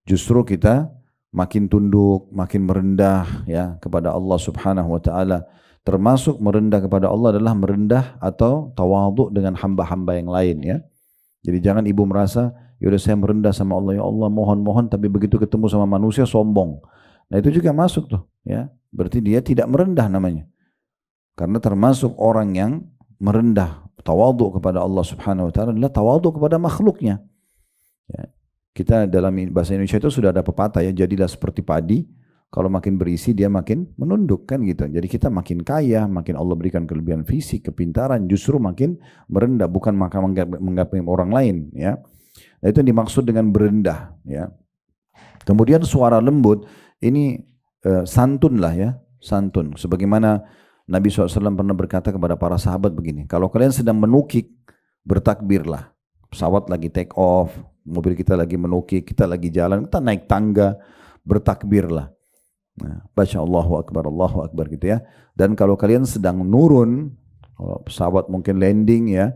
Justru kita makin tunduk, makin merendah, ya, kepada Allah Subhanahu wa taala. Termasuk merendah kepada Allah adalah merendah atau tawadhu dengan hamba-hamba yang lain, ya. Jadi jangan ibu merasa, yaudah saya merendah sama Allah, ya Allah mohon-mohon, tapi begitu ketemu sama manusia sombong. Nah itu juga masuk tuh, ya. Berarti dia tidak merendah namanya. Karena termasuk orang yang merendah, tawadhu kepada Allah Subhanahu wa taala adalah tawadhu kepada makhluknya. Ya. Kita dalam bahasa Indonesia itu sudah ada pepatah, ya, jadilah seperti padi, kalau makin berisi dia makin menunduk, kan gitu. Jadi kita makin kaya, makin Allah berikan kelebihan fisik, kepintaran, justru makin merendah, bukan menggapai orang lain, ya. Nah, itu yang dimaksud dengan berendah, ya. Kemudian suara lembut ini santun lah, ya, santun. Sebagaimana Nabi SAW pernah berkata kepada para sahabat begini, kalau kalian sedang menukik, bertakbirlah. Pesawat lagi take off, mobil kita lagi menukik, kita lagi jalan, kita naik tangga, bertakbirlah. Nah, baca Allahu Akbar gitu, ya. Dan kalau kalian sedang nurun, kalau pesawat mungkin landing, ya,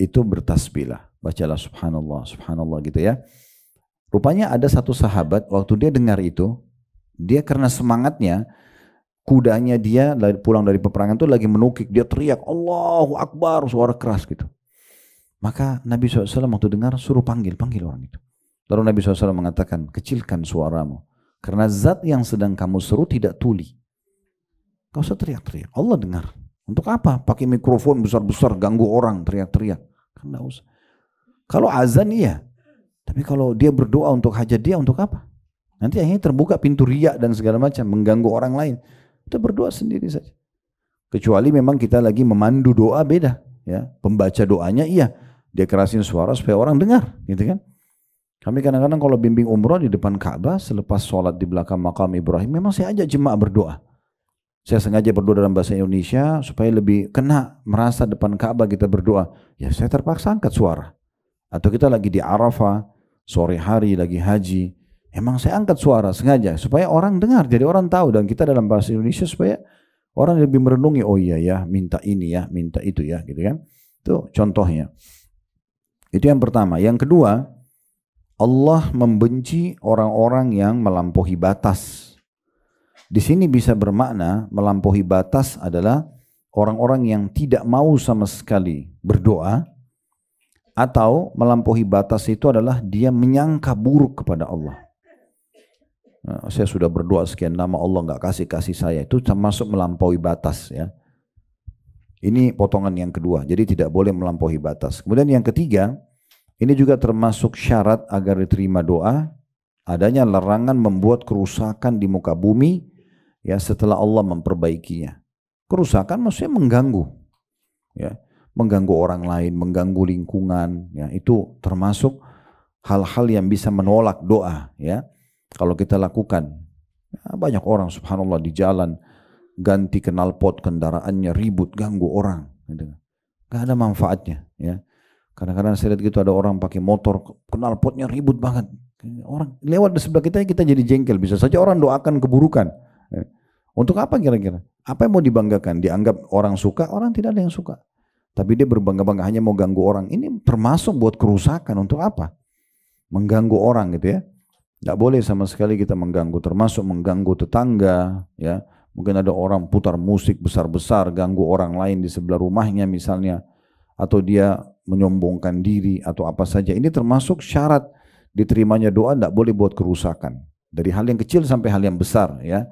itu bertasbihlah, bacalah subhanallah, subhanallah gitu, ya. Rupanya ada satu sahabat waktu dia dengar itu, dia karena semangatnya, kudanya dia pulang dari peperangan itu lagi menukik, dia teriak Allahu Akbar, suara keras gitu. Maka Nabi SAW waktu dengar suruh panggil orang itu. Lalu Nabi SAW mengatakan, kecilkan suaramu, karena zat yang sedang kamu seru tidak tuli. Gak usah teriak-teriak, Allah dengar. Untuk apa? Pakai mikrofon besar-besar ganggu orang, teriak-teriak. Kan gak usah. Kalau azan iya, tapi kalau dia berdoa untuk hajat dia, untuk apa? Nanti akhirnya terbuka pintu riak dan segala macam, mengganggu orang lain. Kita berdoa sendiri saja. Kecuali memang kita lagi memandu doa, beda, ya. Pembaca doanya iya, dia kerasin suara supaya orang dengar, gitu kan. Kami kadang-kadang kalau bimbing umroh di depan Ka'bah, selepas sholat di belakang makam Ibrahim, memang saya ajak jemaah berdoa. Saya sengaja berdoa dalam bahasa Indonesia supaya lebih kena merasa depan Ka'bah kita berdoa. Ya saya terpaksa angkat suara. Atau kita lagi di Arafah, sore hari lagi haji, emang saya angkat suara sengaja supaya orang dengar, jadi orang tahu, dan kita dalam bahasa Indonesia supaya orang lebih merenungi, oh iya ya, minta ini ya, minta itu ya, gitu kan. Itu contohnya. Itu yang pertama. Yang kedua, Allah membenci orang-orang yang melampaui batas. Di sini bisa bermakna melampaui batas adalah orang-orang yang tidak mau sama sekali berdoa, atau melampaui batas itu adalah dia menyangka buruk kepada Allah. Nah, saya sudah berdoa sekian lama Allah nggak kasih saya, itu termasuk melampaui batas, ya. Ini potongan yang kedua, jadi tidak boleh melampaui batas. Kemudian yang ketiga, ini juga termasuk syarat agar diterima doa, adanya larangan membuat kerusakan di muka bumi ya setelah Allah memperbaikinya. Kerusakan maksudnya mengganggu, ya, mengganggu orang lain, mengganggu lingkungan, ya, itu termasuk hal-hal yang bisa menolak doa, ya. Kalau kita lakukan, ya, banyak orang subhanallah di jalan ganti knalpot kendaraannya ribut, ganggu orang, gitu. Gak ada manfaatnya, ya. Kadang-kadang saya lihat gitu ada orang pakai motor knalpotnya ribut banget, orang lewat di sebelah kita jadi jengkel, bisa saja orang doakan keburukan. Untuk apa kira-kira? Apa yang mau dibanggakan? Dianggap orang suka, orang tidak ada yang suka. Tapi dia berbangga-bangga hanya mau ganggu orang. Ini termasuk buat kerusakan. Untuk apa? Mengganggu orang gitu ya. Tidak boleh sama sekali kita mengganggu. Termasuk mengganggu tetangga. Ya, mungkin ada orang putar musik besar-besar, ganggu orang lain di sebelah rumahnya misalnya. Atau dia menyombongkan diri atau apa saja. Ini termasuk syarat diterimanya doa, tidak boleh buat kerusakan. Dari hal yang kecil sampai hal yang besar ya.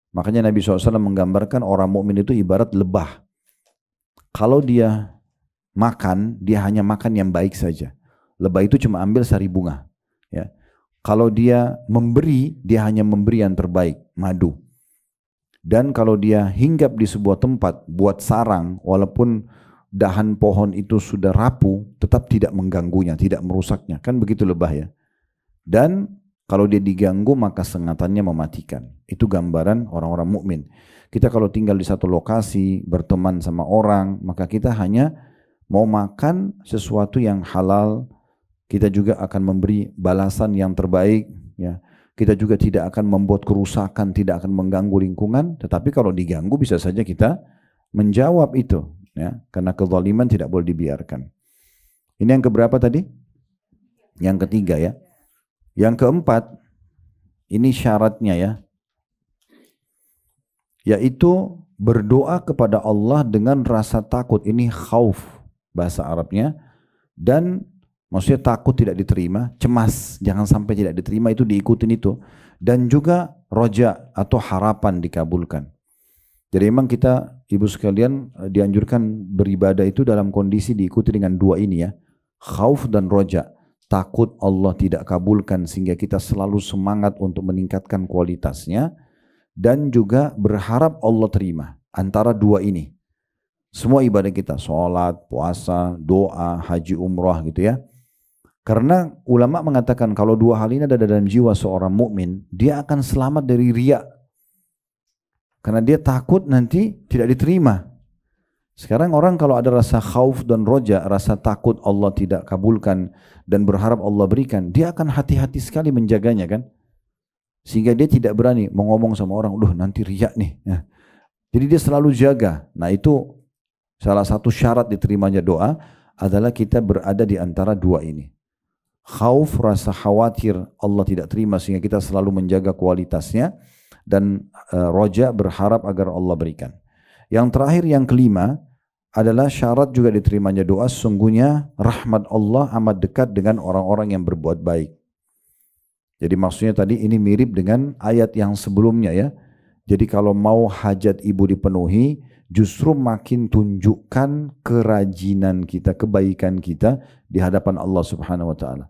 Makanya Nabi SAW menggambarkan orang mukmin itu ibarat lebah. Kalau dia makan, dia hanya makan yang baik saja. Lebah itu cuma ambil sari bunga. Ya. Kalau dia memberi, dia hanya memberi yang terbaik, madu. Dan kalau dia hinggap di sebuah tempat, buat sarang, walaupun dahan pohon itu sudah rapuh, tetap tidak mengganggunya, tidak merusaknya. Kan begitu lebah ya. Dan kalau dia diganggu maka sengatannya mematikan. Itu gambaran orang-orang mukmin. Kita kalau tinggal di satu lokasi, berteman sama orang, maka kita hanya mau makan sesuatu yang halal. Kita juga akan memberi balasan yang terbaik. Ya. Kita juga tidak akan membuat kerusakan, tidak akan mengganggu lingkungan. Tetapi kalau diganggu bisa saja kita menjawab itu. Ya. Karena kezaliman tidak boleh dibiarkan. Ini yang keberapa tadi? Yang ketiga ya. Yang keempat, ini syaratnya ya, yaitu berdoa kepada Allah dengan rasa takut. Ini khauf bahasa Arabnya. Dan maksudnya takut tidak diterima, cemas jangan sampai tidak diterima, itu diikutin itu. Dan juga roja atau harapan dikabulkan. Jadi memang kita ibu sekalian dianjurkan beribadah itu dalam kondisi diikuti dengan dua ini ya, khauf dan roja. Takut Allah tidak kabulkan sehingga kita selalu semangat untuk meningkatkan kualitasnya, dan juga berharap Allah terima. Antara dua ini semua ibadah kita, sholat, puasa, doa, haji, umrah gitu ya. Karena ulama mengatakan kalau dua hal ini ada dalam jiwa seorang mukmin, dia akan selamat dari riya. Karena dia takut nanti tidak diterima. Sekarang orang kalau ada rasa khauf dan roja, rasa takut Allah tidak kabulkan dan berharap Allah berikan, dia akan hati-hati sekali menjaganya kan. Sehingga dia tidak berani mau ngomong sama orang, nanti riak nih. Ya. Jadi dia selalu jaga. Nah itu salah satu syarat diterimanya doa adalah kita berada di antara dua ini. Khauf, rasa khawatir Allah tidak terima sehingga kita selalu menjaga kualitasnya, dan roja, berharap agar Allah berikan. Yang terakhir, yang kelima, adalah syarat juga diterimanya doa, sesungguhnya rahmat Allah amat dekat dengan orang-orang yang berbuat baik. Jadi maksudnya tadi ini mirip dengan ayat yang sebelumnya ya. Jadi kalau mau hajat ibu dipenuhi, justru makin tunjukkan kerajinan kita, kebaikan kita di hadapan Allah Subhanahu wa taala.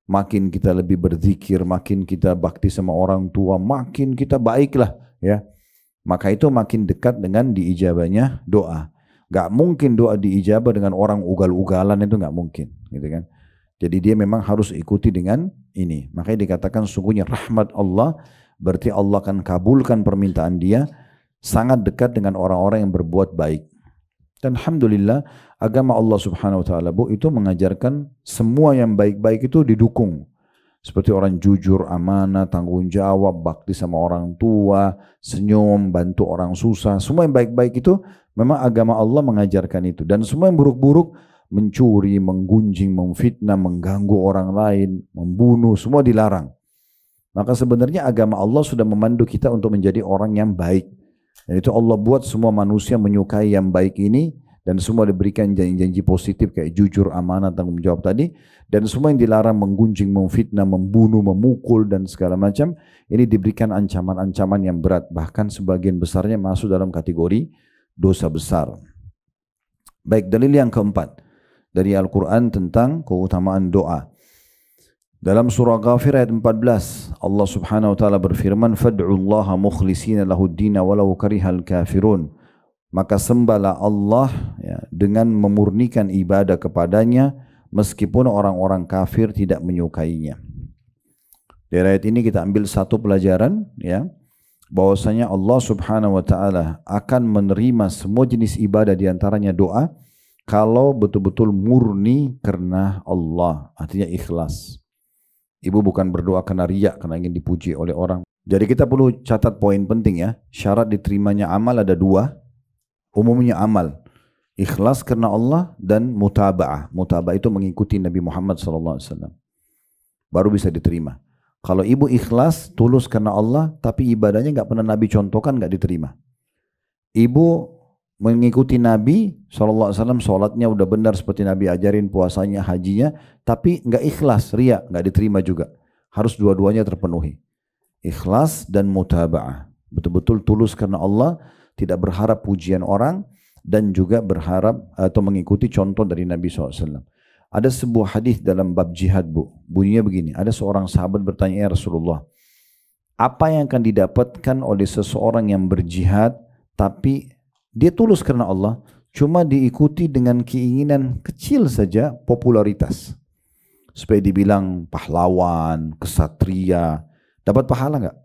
Makin kita lebih berzikir, makin kita bakti sama orang tua, makin kita baiklah ya. Maka itu makin dekat dengan diijabahnya doa. Gak mungkin doa diijabah dengan orang ugal-ugalan, itu gak mungkin gitu kan. Jadi dia memang harus ikuti dengan ini. Makanya dikatakan sungguhnya rahmat Allah, berarti Allah akan kabulkan permintaan dia, sangat dekat dengan orang-orang yang berbuat baik. Dan alhamdulillah agama Allah Subhanahu wa taala itu mengajarkan semua yang baik-baik itu didukung. Seperti orang jujur, amanah, tanggung jawab, bakti sama orang tua, senyum, bantu orang susah. Semua yang baik-baik itu memang agama Allah mengajarkan itu. Dan semua yang buruk-buruk, mencuri, menggunjing, memfitnah, mengganggu orang lain, membunuh, semua dilarang. Maka sebenarnya agama Allah sudah memandu kita untuk menjadi orang yang baik. Dan itu Allah buat semua manusia menyukai yang baik ini. Dan semua diberikan janji-janji positif kayak jujur, amanah, tanggung jawab tadi. Dan semua yang dilarang, menggunjing, memfitnah, membunuh, memukul dan segala macam, ini diberikan ancaman-ancaman yang berat. Bahkan sebagian besarnya masuk dalam kategori dosa besar. Baik, dalil yang keempat dari Al-Quran tentang keutamaan doa. Dalam surah Ghafir ayat 14, Allah Subhanahu wa taala berfirman, "Fad'ullaha mukhlishina lahud-din walau karihal kafirun." Maka sembahlah Allah ya, dengan memurnikan ibadah kepadanya meskipun orang-orang kafir tidak menyukainya. Dari ayat ini kita ambil satu pelajaran ya, bahwasanya Allah Subhanahu wa taala akan menerima semua jenis ibadah di antaranya doa kalau betul-betul murni karena Allah, artinya ikhlas. Ibu bukan berdoa karena riya, karena ingin dipuji oleh orang. Jadi kita perlu catat poin penting ya. Syarat diterimanya amal ada dua. Umumnya amal. Ikhlas karena Allah dan mutaba'ah. Mutaba'ah itu mengikuti Nabi Muhammad SAW. Baru bisa diterima. Kalau ibu ikhlas, tulus karena Allah, tapi ibadahnya nggak pernah Nabi contohkan, nggak diterima. Ibu mengikuti Nabi SAW, sholatnya udah benar seperti Nabi ajarin, puasanya, hajinya, tapi nggak ikhlas, riya, nggak diterima juga. Harus dua-duanya terpenuhi. Ikhlas dan mutaba'ah. Betul-betul tulus karena Allah, tidak berharap pujian orang, dan juga berharap atau mengikuti contoh dari Nabi SAW. Ada sebuah hadis dalam bab jihad, Bu. Bunyinya begini, ada seorang sahabat bertanya, "Ya Rasulullah, apa yang akan didapatkan oleh seseorang yang berjihad, tapi dia tulus karena Allah, cuma diikuti dengan keinginan kecil saja, popularitas. Supaya dibilang pahlawan, kesatria, dapat pahala enggak?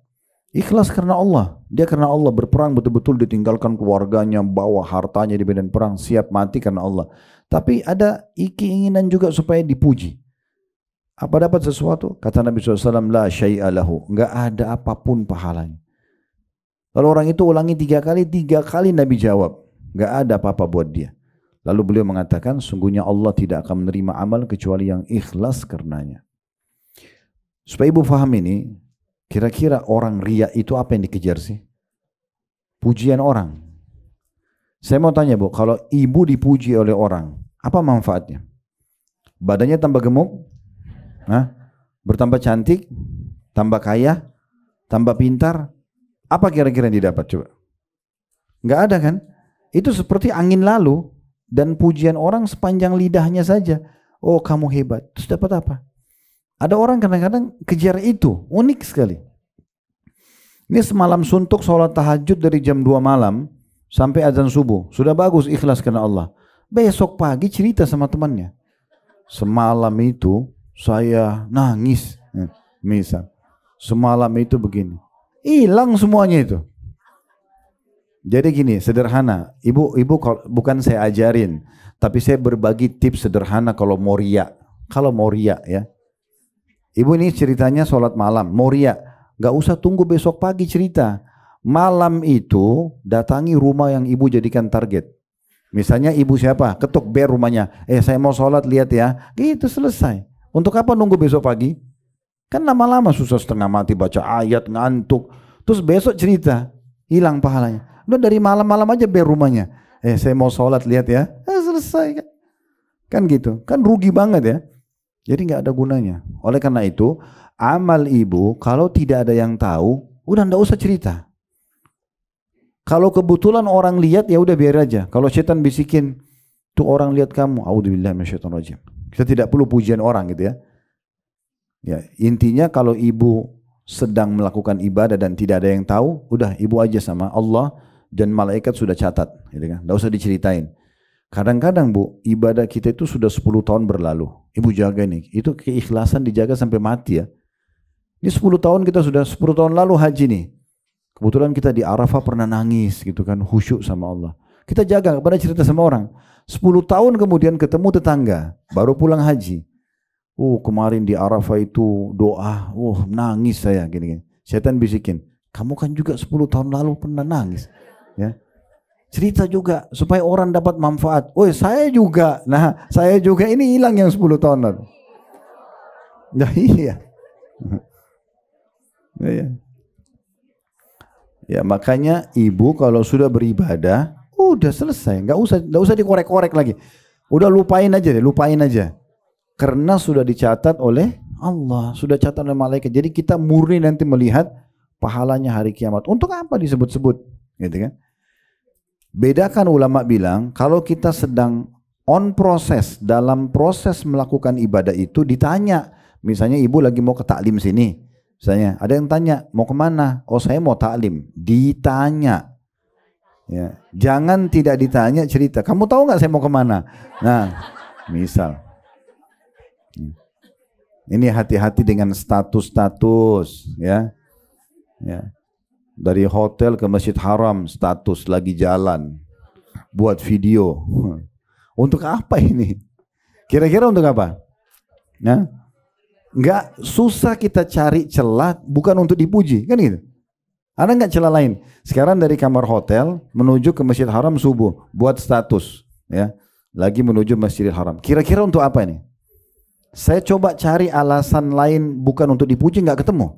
Ikhlas karena Allah. Dia karena Allah berperang betul-betul, ditinggalkan keluarganya, bawa hartanya di medan perang, siap mati karena Allah. Tapi ada keinginan juga supaya dipuji. Apa dapat sesuatu? Kata Nabi SAW, la syai'a lahu. Enggak ada apapun pahalanya. Lalu orang itu ulangi tiga kali Nabi jawab, enggak ada apa-apa buat dia. Lalu beliau mengatakan, sungguhnya Allah tidak akan menerima amal kecuali yang ikhlas karenanya. Supaya ibu faham ini, kira-kira orang riya itu apa yang dikejar sih? Pujian orang. Saya mau tanya Bu, kalau ibu dipuji oleh orang, apa manfaatnya? Badannya tambah gemuk? Bertambah cantik? Tambah kaya? Tambah pintar? Apa kira-kira yang didapat coba? Enggak ada kan? Itu seperti angin lalu dan pujian orang sepanjang lidahnya saja. Oh kamu hebat. Terus dapat apa? Ada orang kadang-kadang kejar itu. Unik sekali. Ini semalam suntuk sholat tahajud dari jam 2 malam sampai azan subuh. Sudah bagus ikhlas karena Allah. Besok pagi cerita sama temannya. Semalam itu saya nangis. Misal. Semalam itu begini. Hilang semuanya itu. Jadi gini, sederhana. Ibu bukan saya ajarin, tapi saya berbagi tips sederhana kalau mau riya. Kalau mau riya ya. Ibu ini ceritanya sholat malam, mau riya. Gak usah tunggu besok pagi cerita. Malam itu datangi rumah yang ibu jadikan target. Misalnya ibu siapa? Ketuk bel rumahnya. Saya mau sholat, lihat ya. Gitu selesai. Untuk apa nunggu besok pagi? Kan lama-lama susah setengah mati baca ayat, ngantuk. Terus besok cerita, hilang pahalanya. Udah dari malam-malam aja bel rumahnya. Saya mau sholat, lihat ya. Selesai kan. Kan gitu. Kan rugi banget ya. Jadi nggak ada gunanya. Oleh karena itu, amal ibu kalau tidak ada yang tahu, udah nggak usah cerita. Kalau kebetulan orang lihat ya udah biar aja. Kalau setan bisikin, tuh orang lihat kamu, a'udzubillahi minasyaitonirrajim. Kita tidak perlu pujian orang gitu ya. Ya, intinya kalau ibu sedang melakukan ibadah dan tidak ada yang tahu, udah ibu aja sama Allah dan malaikat sudah catat, gitu kan? Nggak usah diceritain. Kadang-kadang Bu, ibadah kita itu sudah 10 tahun berlalu. Ibu jaga nih, itu keikhlasan dijaga sampai mati ya. Ini 10 tahun kita sudah 10 tahun lalu haji nih. Kebetulan kita di Arafah pernah nangis gitu kan, khusyuk sama Allah. Kita jaga, kepada cerita sama orang. 10 tahun kemudian ketemu tetangga, baru pulang haji. Kemarin di Arafah itu doa, nangis saya gini-gini. Setan bisikin, kamu kan juga 10 tahun lalu pernah nangis. Ya. Cerita juga supaya orang dapat manfaat. Saya juga. Nah, saya juga ini hilang yang 10 tahun lalu. Nah, iya. Ya, makanya ibu kalau sudah beribadah, udah selesai, nggak usah dikorek-korek lagi. Udah lupain aja. Karena sudah dicatat oleh Allah, sudah catat oleh malaikat. Jadi kita murni nanti melihat pahalanya hari kiamat. Untuk apa disebut-sebut? Gitu kan? Bedakan ulama bilang, kalau kita sedang on proses, dalam proses melakukan ibadah itu ditanya, Misalnya ibu lagi mau ke taklim sini, misalnya ada yang tanya mau kemana? Oh saya mau taklim. Ditanya, ya. Jangan tidak ditanya, cerita. Kamu tahu nggak saya mau kemana? Nah, misal. Ini hati-hati dengan status-status, ya. Ya. Dari hotel ke Masjid Haram, status lagi jalan, buat video. Untuk apa ini? Kira-kira untuk apa? Nah, nggak susah kita cari celah, bukan untuk dipuji, kan gitu. Ada nggak celah lain? Sekarang dari kamar hotel menuju ke Masjid Haram subuh, buat status, ya. Lagi menuju Masjidil Haram. Kira-kira untuk apa ini? Saya coba cari alasan lain bukan untuk dipuji, nggak ketemu.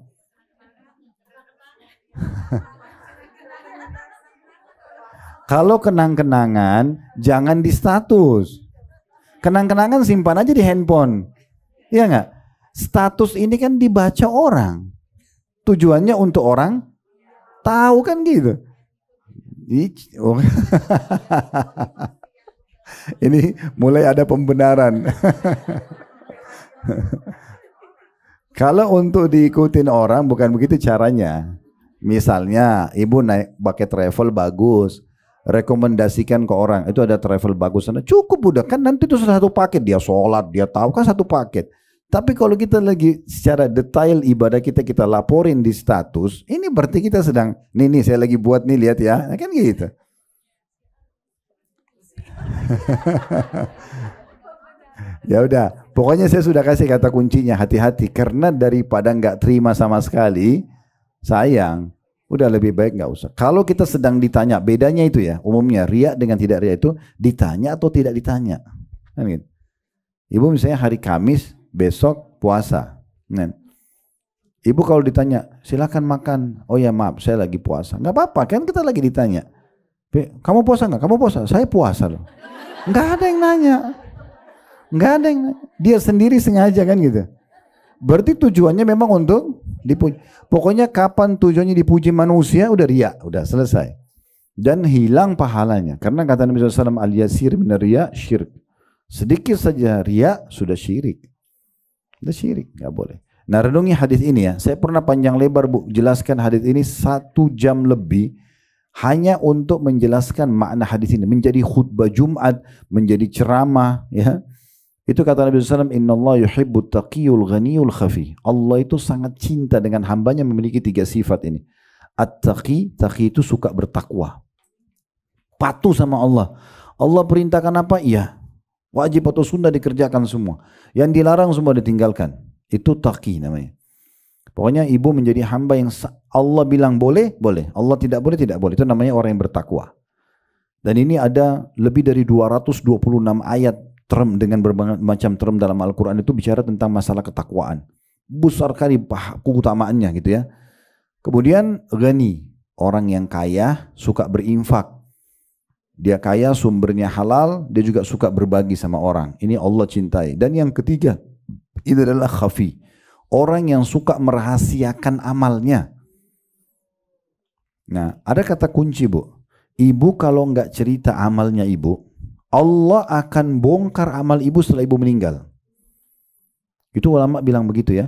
Kalau kenang-kenangan jangan di status. Kenang-kenangan simpan aja di handphone. Iya nggak? Status ini kan dibaca orang. Tujuannya untuk orang tahu kan gitu. Ini mulai ada pembenaran. Kalau untuk diikutin orang bukan begitu caranya. Misalnya ibu naik pakai travel bagus, rekomendasikan ke orang, itu ada travel bagus sana, cukup udah kan, nanti itu satu paket, dia sholat, dia tahu kan satu paket. Tapi kalau kita lagi secara detail ibadah kita laporin di status, ini berarti kita sedang, nih saya lagi buat nih, lihat ya, kan gitu. Ya udah, pokoknya saya sudah kasih kata kuncinya, hati-hati, karena daripada nggak terima sama sekali, sayang, udah lebih baik nggak usah. Kalau kita sedang ditanya, bedanya itu ya, umumnya riya dengan tidak riya itu ditanya atau tidak ditanya. Kan gitu. Ibu misalnya hari Kamis, besok puasa. Nah, ibu kalau ditanya, silakan makan. Oh ya maaf, saya lagi puasa. Nggak apa-apa, kan kita lagi ditanya. Kamu puasa nggak? Kamu puasa? Saya puasa loh. Nggak ada yang nanya. Nggak ada yang nanya. Dia sendiri sengaja kan gitu. Berarti tujuannya memang untuk dipuji. Pokoknya kapan tujuannya dipuji manusia, udah riya, udah selesai. Dan hilang pahalanya. Karena kata Nabi SAW, al-yasir min riya syirik. Sedikit saja riya sudah syirik. Sudah syirik, nggak boleh. Nah renungi hadis ini ya. Saya pernah panjang lebar jelaskan hadis ini 1 jam lebih. Hanya untuk menjelaskan makna hadis ini. Menjadi khutbah Jumat, menjadi ceramah, ya. Itu kata Nabi SAW, Inna Allah yuhibbut taqiyul ghaniyul khafi. Allah itu sangat cinta dengan hambanya memiliki 3 sifat ini. At-taqi, taqi itu suka bertakwa. Patuh sama Allah. Allah perintahkan apa? Iya. Wajib atau sunnah dikerjakan semua. Yang dilarang semua ditinggalkan. Itu taqi namanya. Pokoknya ibu menjadi hamba yang Allah bilang boleh, boleh. Allah tidak boleh, tidak boleh. Itu namanya orang yang bertakwa. Dan ini ada lebih dari 226 ayat term dengan berbagai macam term dalam Al-Quran itu bicara tentang masalah ketakwaan. Besar kali keutamaannya gitu ya. Kemudian ghani, orang yang kaya suka berinfak. Dia kaya sumbernya halal, dia juga suka berbagi sama orang. Ini Allah cintai. Dan yang ketiga, itu adalah khafi. Orang yang suka merahasiakan amalnya. Nah, ada kata kunci bu. Ibu kalau nggak cerita amalnya ibu, Allah akan bongkar amal ibu setelah ibu meninggal. Itu ulama bilang begitu ya.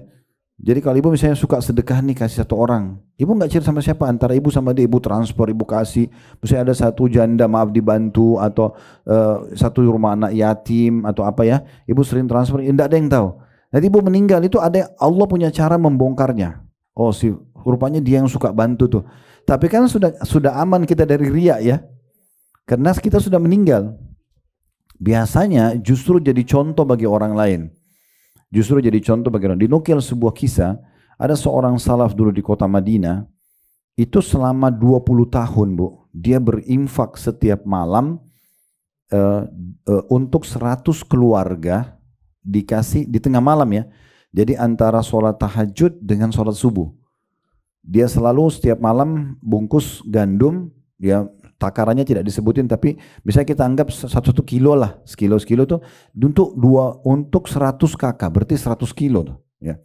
Jadi kalau ibu misalnya suka sedekah nih kasih 1 orang, ibu nggak cerita sama siapa, antara ibu sama dia, ibu transfer, ibu kasih. Misalnya ada 1 janda maaf dibantu atau 1 rumah anak yatim atau apa ya, ibu sering transfer, tidak ada yang tahu. Nanti ibu meninggal itu ada Allah punya cara membongkarnya. Oh rupanya dia yang suka bantu tuh. Tapi kan sudah aman kita dari riya ya, karena kita sudah meninggal. Biasanya justru jadi contoh bagi orang lain. Justru jadi contoh bagi orang. Dinukil sebuah kisah, ada seorang salaf dulu di kota Madinah, itu selama 20 tahun bu, dia berinfak setiap malam untuk 100 keluarga, dikasih di tengah malam ya. Jadi antara sholat tahajud dengan sholat subuh. Dia selalu setiap malam bungkus gandum, dia takarannya tidak disebutin, tapi bisa kita anggap 1 kilo lah, sekilo tuh untuk 100 kakak, berarti 100 kilo tuh, ya.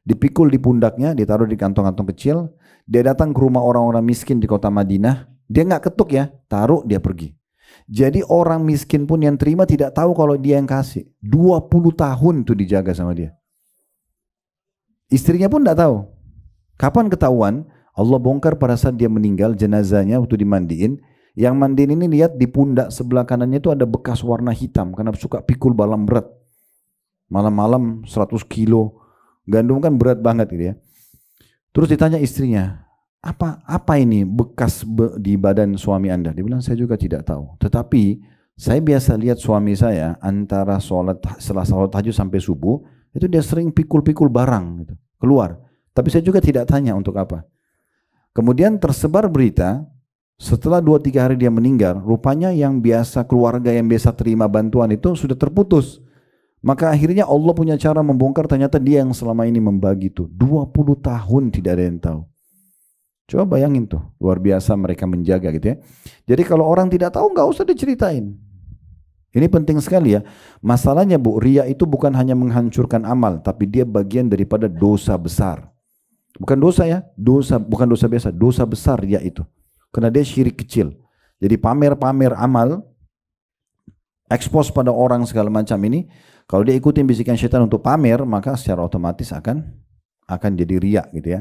Dipikul di pundaknya, ditaruh di kantong-kantong kecil. Dia datang ke rumah orang-orang miskin di kota Madinah, dia nggak ketuk ya, taruh dia pergi. Jadi orang miskin pun yang terima tidak tahu kalau dia yang kasih. 20 tahun tuh dijaga sama dia. Istrinya pun tidak tahu. Kapan ketahuan? Allah bongkar pada saat dia meninggal, jenazahnya waktu dimandiin. Yang mandiin ini lihat di pundak sebelah kanannya itu ada bekas warna hitam karena suka pikul balam berat. Malam-malam 100 kilo. Gandum kan berat banget gitu ya. Terus ditanya istrinya, apa ini bekas di badan suami Anda? Dia bilang, saya juga tidak tahu. Tetapi saya biasa lihat suami saya antara setelah sholat tahajud sampai subuh, itu dia sering pikul-pikul barang gitu, keluar. Tapi saya juga tidak tanya untuk apa. Kemudian tersebar berita, setelah 2-3 hari dia meninggal, rupanya yang biasa keluarga yang biasa terima bantuan itu sudah terputus. Maka akhirnya Allah punya cara membongkar, ternyata dia yang selama ini membagi itu. 20 tahun tidak ada yang tahu. Coba bayangin tuh, luar biasa mereka menjaga gitu ya. Jadi kalau orang tidak tahu nggak usah diceritain. Ini penting sekali ya. Masalahnya Bu, riya itu bukan hanya menghancurkan amal, tapi dia bagian daripada dosa besar. Bukan dosa ya, bukan dosa biasa, dosa besar riya itu. Karena dia syirik kecil. Jadi pamer-pamer amal, expose pada orang segala macam ini, kalau dia ikutin bisikan syaitan untuk pamer, maka secara otomatis akan jadi riya gitu ya.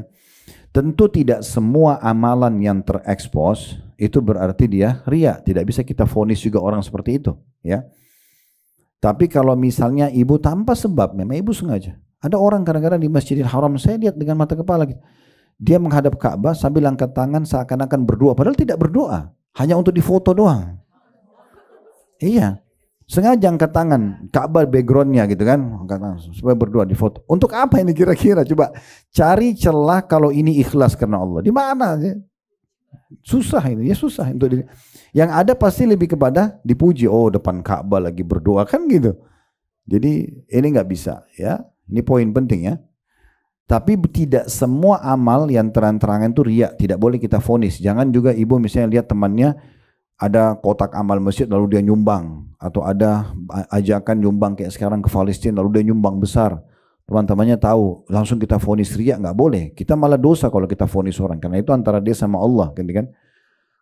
Tentu tidak semua amalan yang terekspos itu berarti dia riya. Tidak bisa kita vonis juga orang seperti itu ya. Tapi kalau misalnya ibu tanpa sebab, memang ibu sengaja. Ada orang kadang-kadang di Masjidil Haram, saya lihat dengan mata kepala gitu. Dia menghadap Ka'bah sambil angkat tangan seakan-akan berdoa, padahal tidak berdoa, hanya untuk difoto doang. Iya, sengaja angkat tangan, Ka'bah backgroundnya gitu kan, angkat tangan supaya berdoa di foto. Untuk apa ini kira-kira? Coba cari celah kalau ini ikhlas karena Allah. Di mana? Susah ini, ya susah untuk yang ada pasti lebih kepada dipuji. Oh, depan Ka'bah lagi berdoa kan gitu. Jadi ini nggak bisa ya. Ini poin penting ya. Tapi tidak semua amal yang terang-terangan itu riya, tidak boleh kita vonis. Jangan juga ibu misalnya lihat temannya ada kotak amal masjid lalu dia nyumbang, atau ada ajakan nyumbang kayak sekarang ke Palestina lalu dia nyumbang besar. Teman-temannya tahu, langsung kita vonis riya, nggak boleh. Kita malah dosa kalau kita vonis orang, karena itu antara dia sama Allah kan.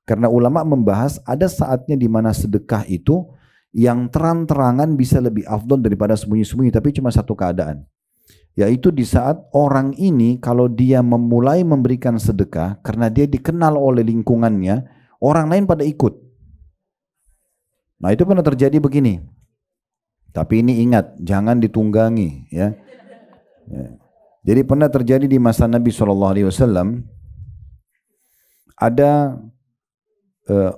Karena ulama membahas ada saatnya di mana sedekah itu yang terang-terangan bisa lebih afdol daripada sembunyi-sembunyi, tapi cuma satu keadaan. Yaitu di saat orang ini kalau dia memulai memberikan sedekah karena dia dikenal oleh lingkungannya, orang lain pada ikut. Nah itu pernah terjadi begini. Tapi ini ingat, jangan ditunggangi ya. Jadi pernah terjadi di masa Nabi SAW, ada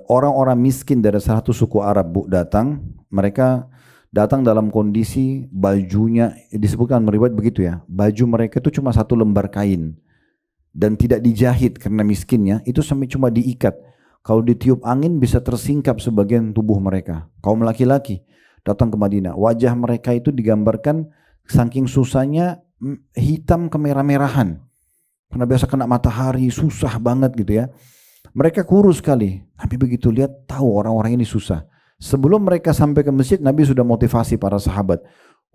orang-orang miskin dari salah satu suku Arab datang. Mereka datang dalam kondisi bajunya, disebutkan meriwayat begitu ya, baju mereka itu cuma satu lembar kain dan tidak dijahit karena miskinnya, itu sampai cuma diikat. Kalau ditiup angin bisa tersingkap sebagian tubuh mereka. Kaum laki-laki datang ke Madinah, wajah mereka itu digambarkan saking susahnya hitam kemerah-merahan karena biasa kena matahari, susah banget gitu ya. Mereka kurus sekali. Nabi begitu lihat, tahu orang-orang ini susah. Sebelum mereka sampai ke masjid, Nabi sudah motivasi para sahabat.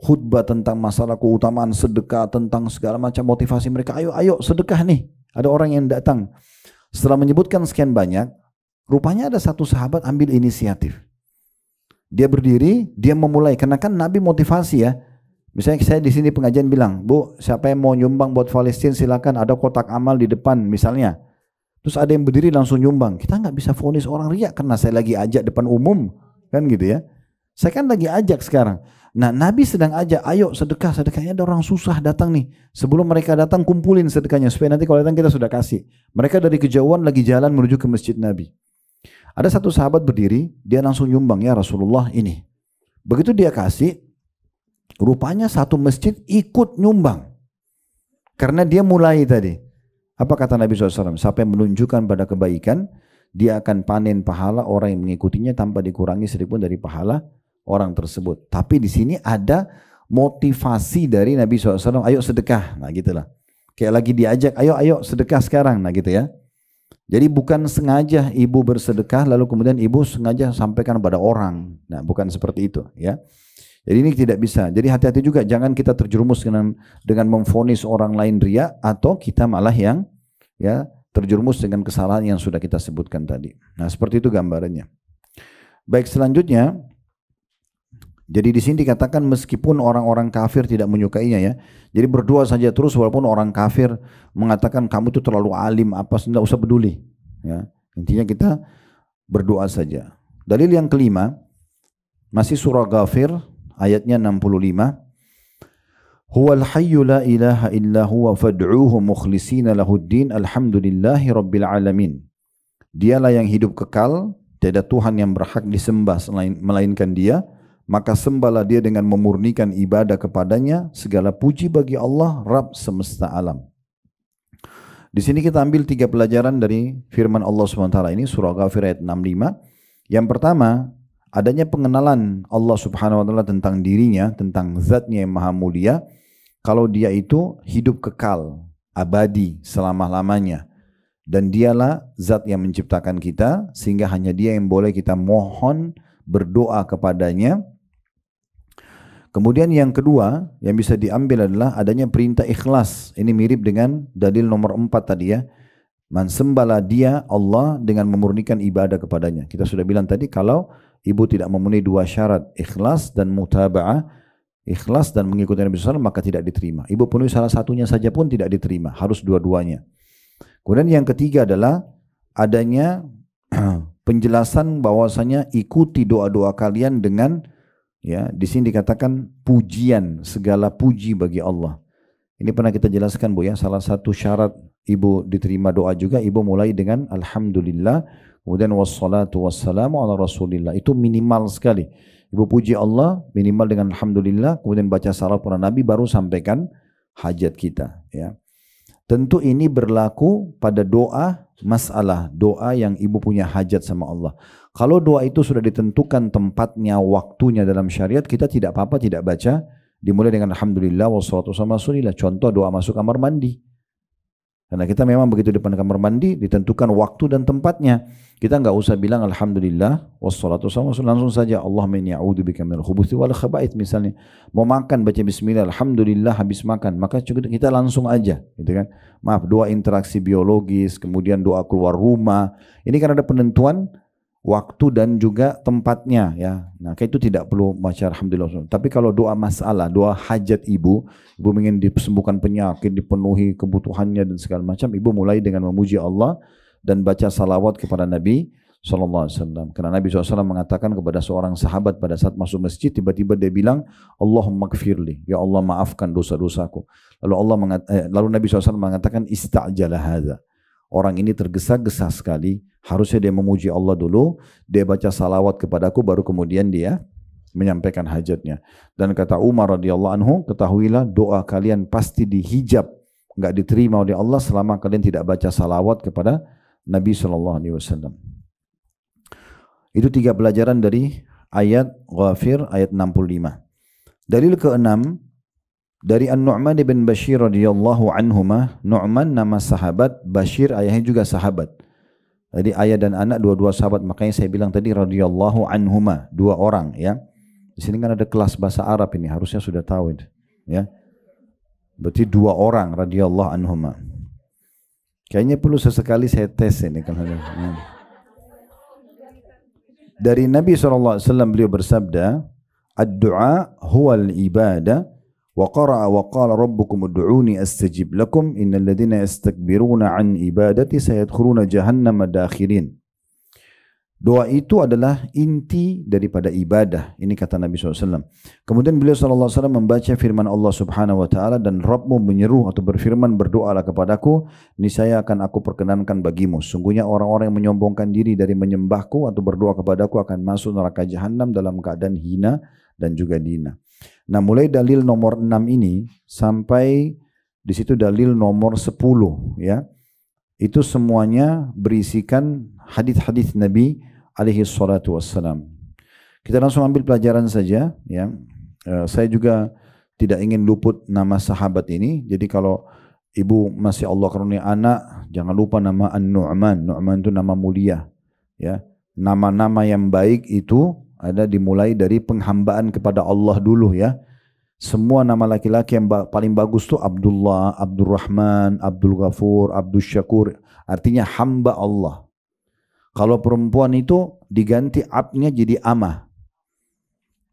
Khutbah tentang masalah keutamaan sedekah, tentang segala macam motivasi mereka. Ayo sedekah nih. Ada orang yang datang. Setelah menyebutkan sekian banyak, rupanya ada satu sahabat ambil inisiatif. Dia berdiri, dia memulai. Karena kan Nabi motivasi ya. Misalnya saya di sini pengajian bilang, Bu, siapa yang mau nyumbang buat Palestina silakan, ada kotak amal di depan misalnya. Terus ada yang berdiri langsung nyumbang. Kita nggak bisa vonis orang riya karena saya lagi ajak depan umum. Kan gitu ya. Saya kan lagi ajak sekarang. Nah Nabi sedang ajak, ayo sedekahnya ada orang susah datang nih. Sebelum mereka datang kumpulin sedekahnya supaya nanti kalau datang kita sudah kasih. Mereka dari kejauhan lagi jalan menuju ke masjid Nabi. Ada satu sahabat berdiri, dia langsung nyumbang, ya Rasulullah ini. Begitu dia kasih, rupanya satu masjid ikut nyumbang. Karena dia mulai tadi. Apa kata Nabi SAW? Siapa yang menunjukkan pada kebaikan, dia akan panen pahala orang yang mengikutinya tanpa dikurangi sedikitpun dari pahala orang tersebut. Tapi di sini ada motivasi dari Nabi SAW, ayo sedekah, nah gitulah. Kayak lagi diajak, ayo sedekah sekarang, nah gitu ya. Jadi bukan sengaja ibu bersedekah lalu kemudian ibu sengaja sampaikan pada orang. Nah bukan seperti itu ya. Jadi ini tidak bisa. Jadi hati-hati juga, jangan kita terjerumus dengan memvonis orang lain riya, atau kita malah yang ya terjerumus dengan kesalahan yang sudah kita sebutkan tadi. Nah seperti itu gambarannya. Baik, selanjutnya Jadi di sini dikatakan meskipun orang-orang kafir tidak menyukainya ya. Jadi berdoa saja terus walaupun orang kafir mengatakan kamu itu terlalu alim apa, tidak usah peduli. Ya. Intinya kita berdoa saja. Dalil yang kelima masih surah Ghafir ayatnya 65. Huwal hayyu la ilaha illa huwa fad'uuhu mukhlishina lahuddin alhamdulillahi rabbil alamin. Dialah yang hidup kekal, tiada Tuhan yang berhak disembah melainkan Dia, maka sembahlah Dia dengan memurnikan ibadah kepadanya, segala puji bagi Allah Rabb semesta alam. Di sini kita ambil 3 pelajaran dari firman Allah SWT ini, surah Ghafir ayat 65. Yang pertama, adanya pengenalan Allah Subhanahu wa taala tentang dirinya, tentang zatnya yang maha mulia, kalau Dia itu hidup kekal, abadi selama-lamanya, dan Dialah zat yang menciptakan kita, sehingga hanya Dia yang boleh kita mohon berdoa kepadanya. Kemudian yang kedua yang bisa diambil adalah adanya perintah ikhlas. Ini mirip dengan dalil nomor 4 tadi ya. Sembahlah Dia Allah dengan memurnikan ibadah kepadanya. Kita sudah bilang tadi kalau ibu tidak memenuhi 2 syarat, ikhlas dan mutaba'ah, ikhlas dan mengikuti Nabi SAW, maka tidak diterima. Ibu penuhi salah satunya saja pun tidak diterima, harus dua-duanya. Kemudian yang ketiga adalah adanya penjelasan bahwasanya ikuti doa-doa kalian dengan, ya, di sini dikatakan pujian, segala puji bagi Allah. Ini pernah kita jelaskan Bu ya, salah satu syarat ibu diterima doa juga, ibu mulai dengan alhamdulillah, kemudian wassalatu wassalamu ala rasulillah. Itu minimal sekali. Ibu puji Allah minimal dengan alhamdulillah, kemudian baca salat para nabi, baru sampaikan hajat kita, ya. Tentu ini berlaku pada doa masalah, doa yang ibu punya hajat sama Allah. Kalau doa itu sudah ditentukan tempatnya, waktunya dalam syariat, kita tidak apa-apa tidak baca, dimulai dengan alhamdulillah wassalatu wassalamu ala rasulillah. Contoh doa masuk kamar mandi. Karena kita memang begitu depan kamar mandi ditentukan waktu dan tempatnya. Kita enggak usah bilang alhamdulillah wassalatu wassalamu, langsung saja Allahumma inni a'udzubika minal khubuthi wal khaba'ith misalnya. Mau makan baca bismillah, alhamdulillah habis makan, maka kita langsung aja, gitu kan. Maaf, doa interaksi biologis, kemudian doa keluar rumah. Ini kan ada penentuan waktu dan juga tempatnya ya. Nah, kayak itu tidak perlu baca alhamdulillah. Tapi kalau doa masalah, doa hajat ibu ingin disembuhkan penyakit, dipenuhi kebutuhannya dan segala macam, ibu mulai dengan memuji Allah dan baca salawat kepada Nabi SAW. Karena Nabi SAW mengatakan kepada seorang sahabat pada saat masuk masjid, tiba-tiba dia bilang, Allahumma gfirli, ya Allah maafkan dosa-dosaku. Lalu Nabi SAW mengatakan, ista'jala hadza. Orang ini tergesa-gesa sekali, harusnya dia memuji Allah dulu, dia baca salawat kepadaku, baru kemudian dia menyampaikan hajatnya. Dan kata Umar radhiyallahu anhu, ketahuilah doa kalian pasti dihijab, enggak diterima oleh Allah selama kalian tidak baca salawat kepada Nabi SAW. Itu 3 pelajaran dari ayat Ghafir ayat 65. Dalil ke-6 dari An-Nu'man bin Bashir radhiyallahu anhuma. Nu'man nama sahabat, Bashir ayahnya juga sahabat. Jadi ayah dan anak dua-dua sahabat, makanya saya bilang tadi radhiyallahu anhuma, 2 orang ya. Di sini kan ada kelas bahasa Arab ini, harusnya sudah tahu itu, ya. Berarti 2 orang radhiyallahu anhuma. Kayaknya perlu sesekali saya tes ini kalau ada. Dari Nabi SAW beliau bersabda, ad-du'a huwal ibadah. وقرأ وقال ربكم ادعوني أستجب لكم إن الذين يستكبرون عن عبادتي سيدخلون جهنم داخرين. Doa itu adalah inti daripada ibadah. Ini kata Nabi SAW. Kemudian beliau SAW membaca firman Allah Subhanahu Wa Taala, dan Rabbmu menyeru atau berfirman, berdoalah kepadaku, niscaya akan aku perkenankan bagimu. Sungguhnya orang-orang yang menyombongkan diri dari menyembahku atau berdoa kepadaku akan masuk neraka jahanam dalam keadaan hina dan juga dina. Nah, mulai dalil nomor 6 ini sampai di situ dalil nomor 10 ya. Itu semuanya berisikan hadis-hadis Nabi alaihi salatu wassalam. Kita langsung ambil pelajaran saja ya. Saya juga tidak ingin luput nama sahabat ini. Jadi kalau ibu masih Allah karunia anak, jangan lupa nama An-Nu'man. Nu'man itu nama mulia ya. Nama-nama yang baik itu ada dimulai dari penghambaan kepada Allah dulu ya. Semua nama laki-laki yang paling bagus tuh Abdullah, Abdurrahman, Abdul Ghafur, Abdul Syakur. Artinya hamba Allah. Kalau perempuan itu diganti abnya jadi amah.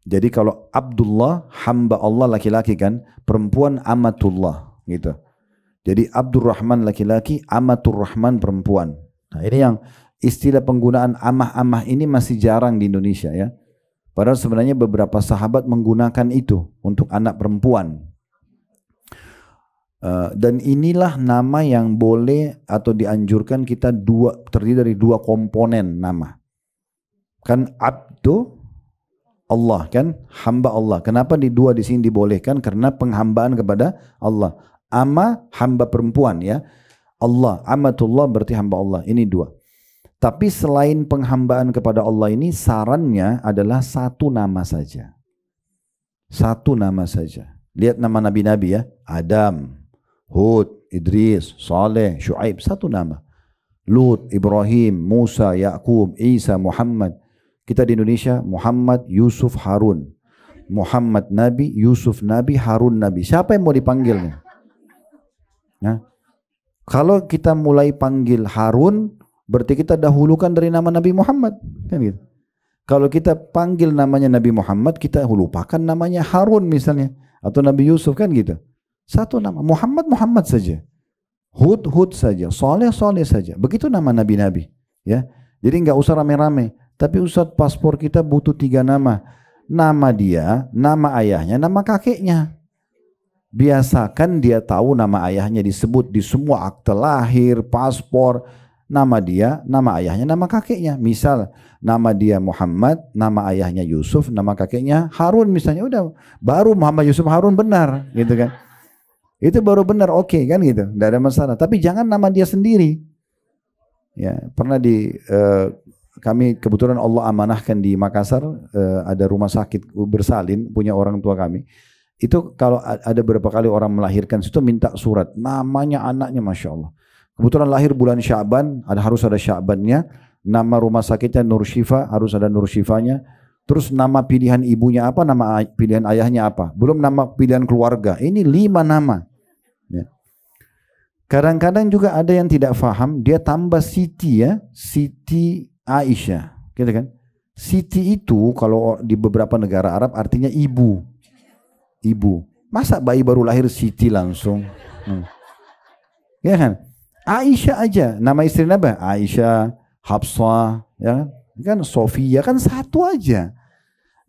Jadi kalau Abdullah hamba Allah laki-laki kan, perempuan amatullah gitu. Jadi Abdurrahman laki-laki, Amatur Rahman perempuan. Nah, ini yang istilah penggunaan amah-amah ini masih jarang di Indonesia ya. Padahal sebenarnya beberapa sahabat menggunakan itu untuk anak perempuan. Dan inilah nama yang boleh atau dianjurkan kita terdiri dari dua komponen nama. Kan abdu Allah kan, hamba Allah. Kenapa di sini dibolehkan? Karena penghambaan kepada Allah. Ama hamba perempuan ya. Allah, amatullah berarti hamba Allah. Ini dua. Tapi selain penghambaan kepada Allah ini, sarannya adalah satu nama saja. Satu nama saja. Lihat nama nabi-nabi ya. Adam, Hud, Idris, Saleh, Syuaib. Satu nama. Lut, Ibrahim, Musa, Yakub, Isa, Muhammad. Kita di Indonesia, Muhammad, Yusuf, Harun. Muhammad Nabi, Yusuf Nabi, Harun Nabi. Siapa yang mau dipanggilnya? Nah, kalau kita mulai panggil Harun, berarti kita dahulukan dari nama Nabi Muhammad, kan gitu. Kalau kita panggil namanya Nabi Muhammad, kita lupakan namanya Harun misalnya, atau Nabi Yusuf, kan gitu. Satu nama, Muhammad Muhammad saja, Hud Hud saja, Saleh Saleh saja. Begitu nama nabi-nabi, ya. Jadi nggak usah rame-rame. Tapi Ustaz, paspor kita butuh 3 nama. Nama dia, nama ayahnya, nama kakeknya. Biasakan dia tahu nama ayahnya disebut di semua akte lahir, paspor. Nama dia, nama ayahnya, nama kakeknya. Misal nama dia Muhammad, nama ayahnya Yusuf, nama kakeknya Harun misalnya. Udah, baru Muhammad Yusuf Harun benar, gitu kan. Itu baru benar, oke kan gitu. Tidak ada masalah. Tapi jangan nama dia sendiri. Ya, pernah kami kebetulan Allah amanahkan di Makassar, ada rumah sakit bersalin punya orang tua kami. Itu kalau ada beberapa kali orang melahirkan, situ minta surat namanya anaknya, masya Allah. Kebetulan lahir bulan Sya'ban, harus ada Sya'bannya. Nama rumah sakitnya Nur Syifa, harus ada Nur Syifanya. Terus nama pilihan ibunya apa, nama pilihan ayahnya apa. Belum nama pilihan keluarga. Ini 5 nama. Ya. Kadang-kadang juga ada yang tidak faham, dia tambah Siti ya, Siti Aisyah. Gitu kan? Siti itu kalau di beberapa negara Arab artinya ibu. Ibu. Masa bayi baru lahir Siti langsung? Ya kan? Aisyah aja, nama istri Nabi Aisyah, Hafsah, ya kan, Sofia, kan satu aja.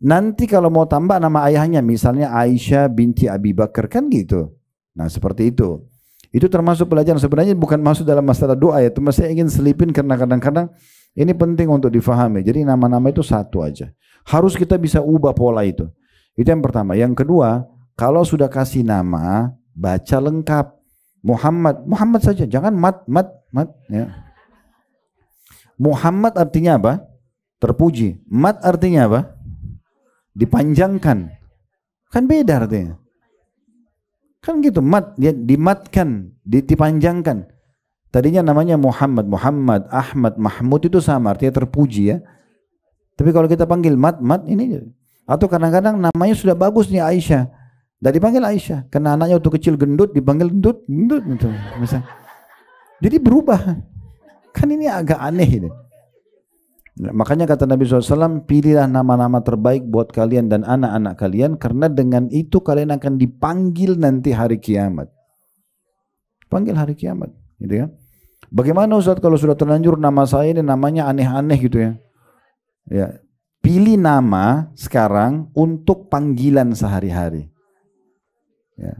Nanti kalau mau tambah nama ayahnya, misalnya Aisyah binti Abi Bakar, kan gitu. Nah seperti itu. Itu termasuk pelajaran. Sebenarnya bukan masuk dalam masalah doa ya, cuma saya ingin selipin karena kadang-kadang ini penting untuk difahami. Jadi nama-nama itu satu aja. Harus kita bisa ubah pola itu. Itu yang pertama. Yang kedua, kalau sudah kasih nama, baca lengkap. Muhammad saja, jangan mat ya. Muhammad artinya apa? Terpuji. Mat artinya apa? Dipanjangkan. Kan beda artinya. Kan gitu, mat dia dimatkan, dipanjangkan. Tadinya namanya Muhammad, Ahmad, Mahmud itu sama artinya terpuji ya. Tapi kalau kita panggil mat ini, atau kadang-kadang namanya sudah bagus nih Aisyah. Dan dipanggil Aisyah, karena anaknya waktu kecil gendut, dipanggil gendut gitu, misal. Jadi berubah. Kan ini agak aneh ini. Makanya kata Nabi SAW, pilihlah nama-nama terbaik buat kalian dan anak-anak kalian, karena dengan itu kalian akan dipanggil nanti hari kiamat. Panggil hari kiamat, gitu ya. Bagaimana Ustaz kalau sudah terlanjur nama saya ini namanya aneh-aneh gitu ya? Ya, pilih nama sekarang untuk panggilan sehari-hari. Ya.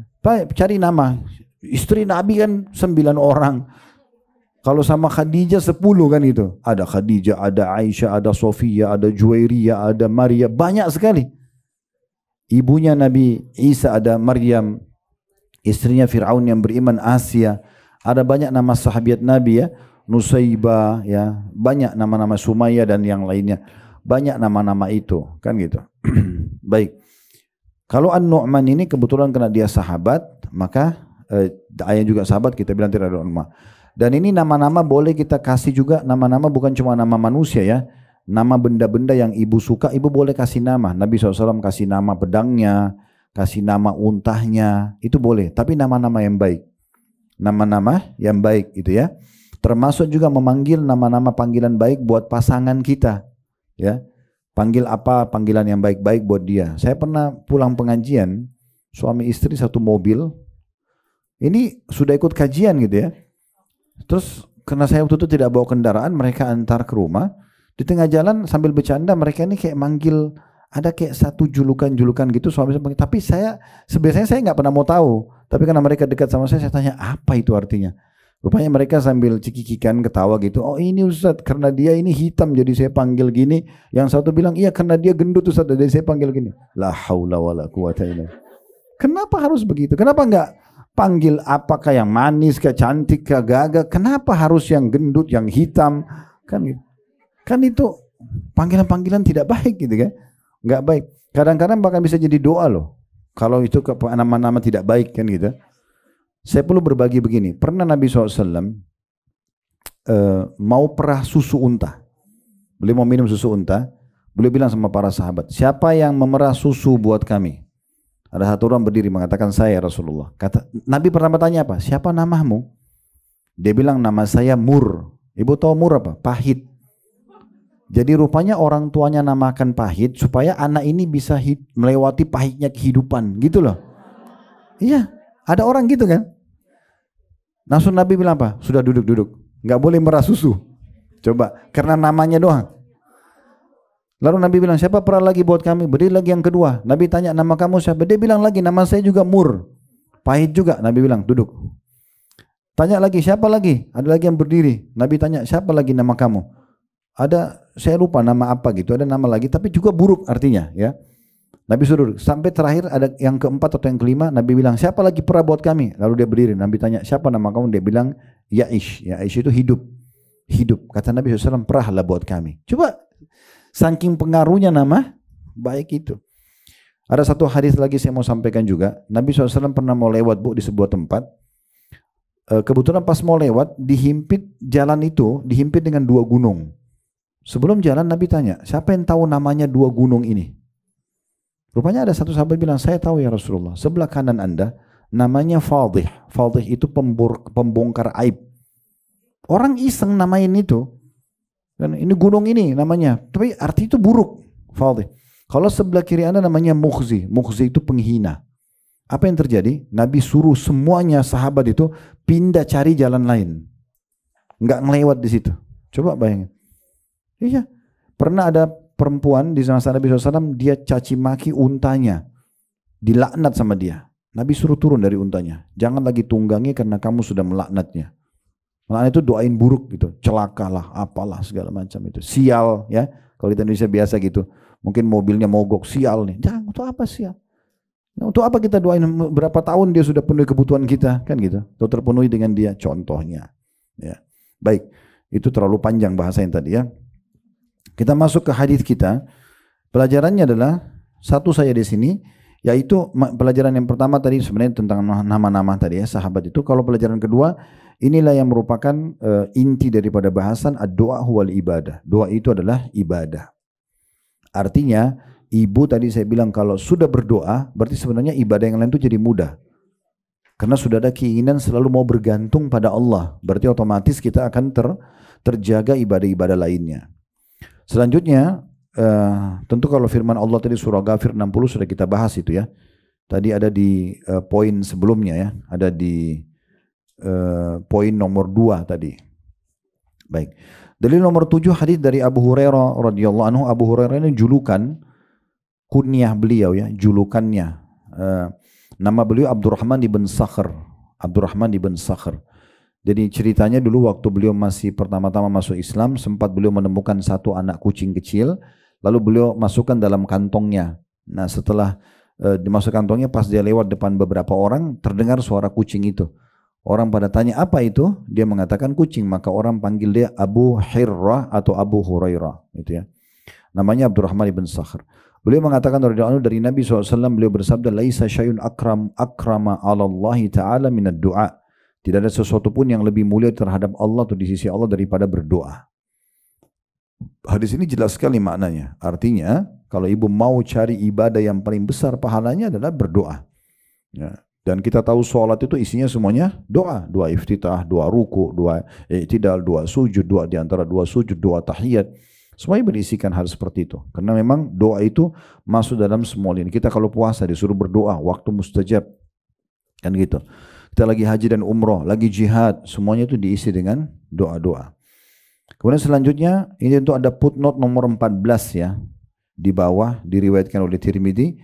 Cari nama. Istri Nabi kan 9 orang. Kalau sama Khadijah 10 kan itu. Ada Khadijah, ada Aisyah, ada Sofia, ada Juwairiyah, ada Maria. Banyak sekali. Ibunya Nabi Isa ada Maryam. Istrinya Fir'aun yang beriman Asia. Ada banyak nama sahabat Nabi ya. Nusaibah ya. Banyak nama-nama Sumayyah dan yang lainnya. Banyak nama-nama itu. Kan gitu. Baik. Kalau An-Nu'man ini kebetulan karena dia sahabat, maka ayah juga sahabat, kita bilang tidak ada ulama. Dan ini nama-nama boleh kita kasih juga, nama-nama bukan cuma nama manusia ya. Nama benda-benda yang ibu suka, ibu boleh kasih nama. Nabi SAW kasih nama pedangnya, kasih nama untahnya, itu boleh. Tapi nama-nama yang baik. Nama-nama yang baik itu ya. Termasuk juga memanggil nama-nama panggilan baik buat pasangan kita. Ya. Panggil apa panggilan yang baik-baik buat dia. Saya pernah pulang pengajian, suami istri satu mobil, ini sudah ikut kajian gitu ya. Terus karena saya waktu itu tidak bawa kendaraan, mereka antar ke rumah. Di tengah jalan sambil bercanda, mereka ini kayak manggil, ada kayak satu julukan-julukan gitu suami saya panggil. Tapi sebenarnya saya nggak pernah mau tahu. Tapi karena mereka dekat sama saya tanya apa itu artinya. Rupanya mereka sambil cikikikan ketawa gitu. Oh ini Ustadz, karena dia ini hitam jadi saya panggil gini. Yang satu bilang iya karena dia gendut Ustadz jadi saya panggil gini. La haula wala quwata illa. Kenapa harus begitu? Kenapa enggak panggil apakah yang manis, kah cantik, kah gagah? Kenapa harus yang gendut, yang hitam? Kan itu panggilan-panggilan tidak baik gitu kan? Enggak baik. Kadang-kadang bahkan bisa jadi doa loh. Kalau itu nama-nama tidak baik kan gitu. Saya perlu berbagi begini. Pernah Nabi SAW mau perah susu unta. Beliau mau minum susu unta. Beliau bilang sama para sahabat, siapa yang memerah susu buat kami? Ada satu orang berdiri mengatakan saya Rasulullah. Nabi pertama tanya apa? Siapa namamu? Dia bilang nama saya Mur. Ibu tahu Mur apa? Pahit. Jadi rupanya orang tuanya namakan pahit supaya anak ini bisa melewati pahitnya kehidupan. Gitu loh. Iya. Ada orang gitu kan? Langsung Nabi bilang apa? Sudah duduk-duduk. Nggak boleh merah susu. Coba. Karena namanya doang. Lalu Nabi bilang, siapa perah lagi buat kami? Berdiri lagi yang kedua. Nabi tanya, nama kamu siapa? Dia bilang lagi, nama saya juga Mur. Pahit juga. Nabi bilang, duduk. Tanya lagi, siapa lagi? Ada lagi yang berdiri. Nabi tanya, siapa lagi nama kamu? Ada, saya lupa nama apa gitu. Ada nama lagi, tapi juga buruk artinya. Ya. Nabi suruh, sampai terakhir ada yang keempat atau yang kelima, Nabi bilang, siapa lagi perah buat kami? Lalu dia berdiri, Nabi tanya, siapa nama kamu? Dia bilang, Ya'ish. Ya'ish itu hidup. Hidup. Kata Nabi SAW, perahlah buat kami. Coba, saking pengaruhnya nama, baik itu. Ada satu hadis lagi saya mau sampaikan juga. Nabi SAW pernah mau lewat di sebuah tempat. Kebetulan pas mau lewat, dihimpit jalan itu, dihimpit dengan dua gunung. Sebelum jalan, Nabi tanya, siapa yang tahu namanya dua gunung ini? Rupanya ada satu sahabat bilang, saya tahu ya Rasulullah. Sebelah kanan Anda namanya Fadih. Fadih itu pembongkar aib. Orang iseng namain itu. Dan ini gunung ini namanya. Tapi arti itu buruk. Fadih. Kalau sebelah kiri Anda namanya Mukhzi. Mukhzi itu penghina. Apa yang terjadi? Nabi suruh semuanya sahabat itu pindah cari jalan lain. Enggak ngelewat di situ. Coba bayangin. Iya. Pernah ada perempuan di masa Nabi SAW, dia caci maki untanya, dilaknat sama dia. Nabi suruh turun dari untanya, jangan lagi tunggangi karena kamu sudah melaknatnya. Melaknat itu doain buruk gitu, celakalah, apalah segala macam itu, sial ya. Kalau di Indonesia biasa gitu, mungkin mobilnya mogok, sial nih. Jangan, untuk apa sial? Untuk apa kita doain? Berapa tahun dia sudah penuhi kebutuhan kita, kan gitu? Atau terpenuhi dengan dia, contohnya. Ya, baik, itu terlalu panjang bahasa yang tadi ya. Kita masuk ke hadis kita. Pelajarannya adalah satu saja di sini, yaitu pelajaran yang pertama tadi sebenarnya tentang nama-nama tadi ya, sahabat itu. Kalau pelajaran kedua, inilah yang merupakan inti daripada bahasan ad-doa huwal ibadah. Doa itu adalah ibadah. Artinya, ibu tadi saya bilang kalau sudah berdoa, berarti sebenarnya ibadah yang lain itu jadi mudah. Karena sudah ada keinginan selalu mau bergantung pada Allah. Berarti otomatis kita akan terjaga ibadah-ibadah lainnya. Selanjutnya, tentu kalau firman Allah tadi surah Ghafir 60 sudah kita bahas itu ya. Tadi ada di poin sebelumnya ya, ada di poin nomor 2 tadi. Baik. Dalil nomor 7 hadis dari Abu Hurairah radhiyallahu anhu. Abu Hurairah ini julukan kunyah beliau ya, julukannya. Nama beliau Abdurrahman ibn Sakhr. Abdurrahman ibn Sakhr. Jadi ceritanya dulu waktu beliau masih pertama-tama masuk Islam, sempat beliau menemukan satu anak kucing kecil, lalu beliau masukkan dalam kantongnya. Nah setelah dimasukkan kantongnya, pas dia lewat depan beberapa orang, terdengar suara kucing itu. Orang pada tanya apa itu? Dia mengatakan kucing, maka orang panggil dia Abu Hirrah atau Abu Hurairah. Itu ya. Namanya Abdurrahman ibn Sakhr. Beliau mengatakan dari Nabi SAW, beliau bersabda, Laisa syai'un akrama ala Allah ta'ala minad du'a. Tidak ada sesuatu pun yang lebih mulia terhadap Allah atau di sisi Allah daripada berdoa. Hadis ini jelas sekali maknanya. Artinya, kalau ibu mau cari ibadah yang paling besar pahalanya adalah berdoa. Ya. Dan kita tahu sholat itu isinya semuanya doa. Doa iftitah, doa ruku, doa i'tidal, doa sujud, doa diantara dua sujud, doa tahiyat. Semuanya berisikan hal seperti itu. Karena memang doa itu masuk dalam semua lini. Kita kalau puasa disuruh berdoa, waktu mustajab. Kan gitu. Kita lagi haji dan umroh, lagi jihad, semuanya itu diisi dengan doa-doa. Kemudian selanjutnya, ini untuk ada footnote nomor 14 ya. Di bawah, diriwayatkan oleh Tirmidzi.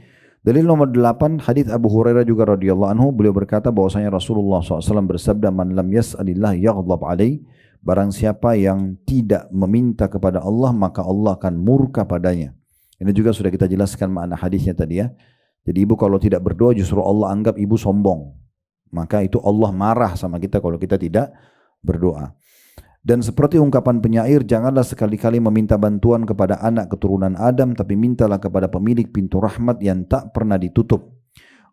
Dalil nomor 8, hadits Abu Hurairah juga radhiyallahu anhu, beliau berkata bahwasanya Rasulullah SAW bersabda, "Man lam yas'alillah yaghdab alaih." Barang siapa yang tidak meminta kepada Allah, maka Allah akan murka padanya. Ini juga sudah kita jelaskan makna hadisnya tadi ya. Jadi ibu kalau tidak berdoa justru Allah anggap ibu sombong. Maka itu Allah marah sama kita kalau kita tidak berdoa. Dan seperti ungkapan penyair, janganlah sekali-kali meminta bantuan kepada anak keturunan Adam, tapi mintalah kepada pemilik pintu rahmat yang tak pernah ditutup.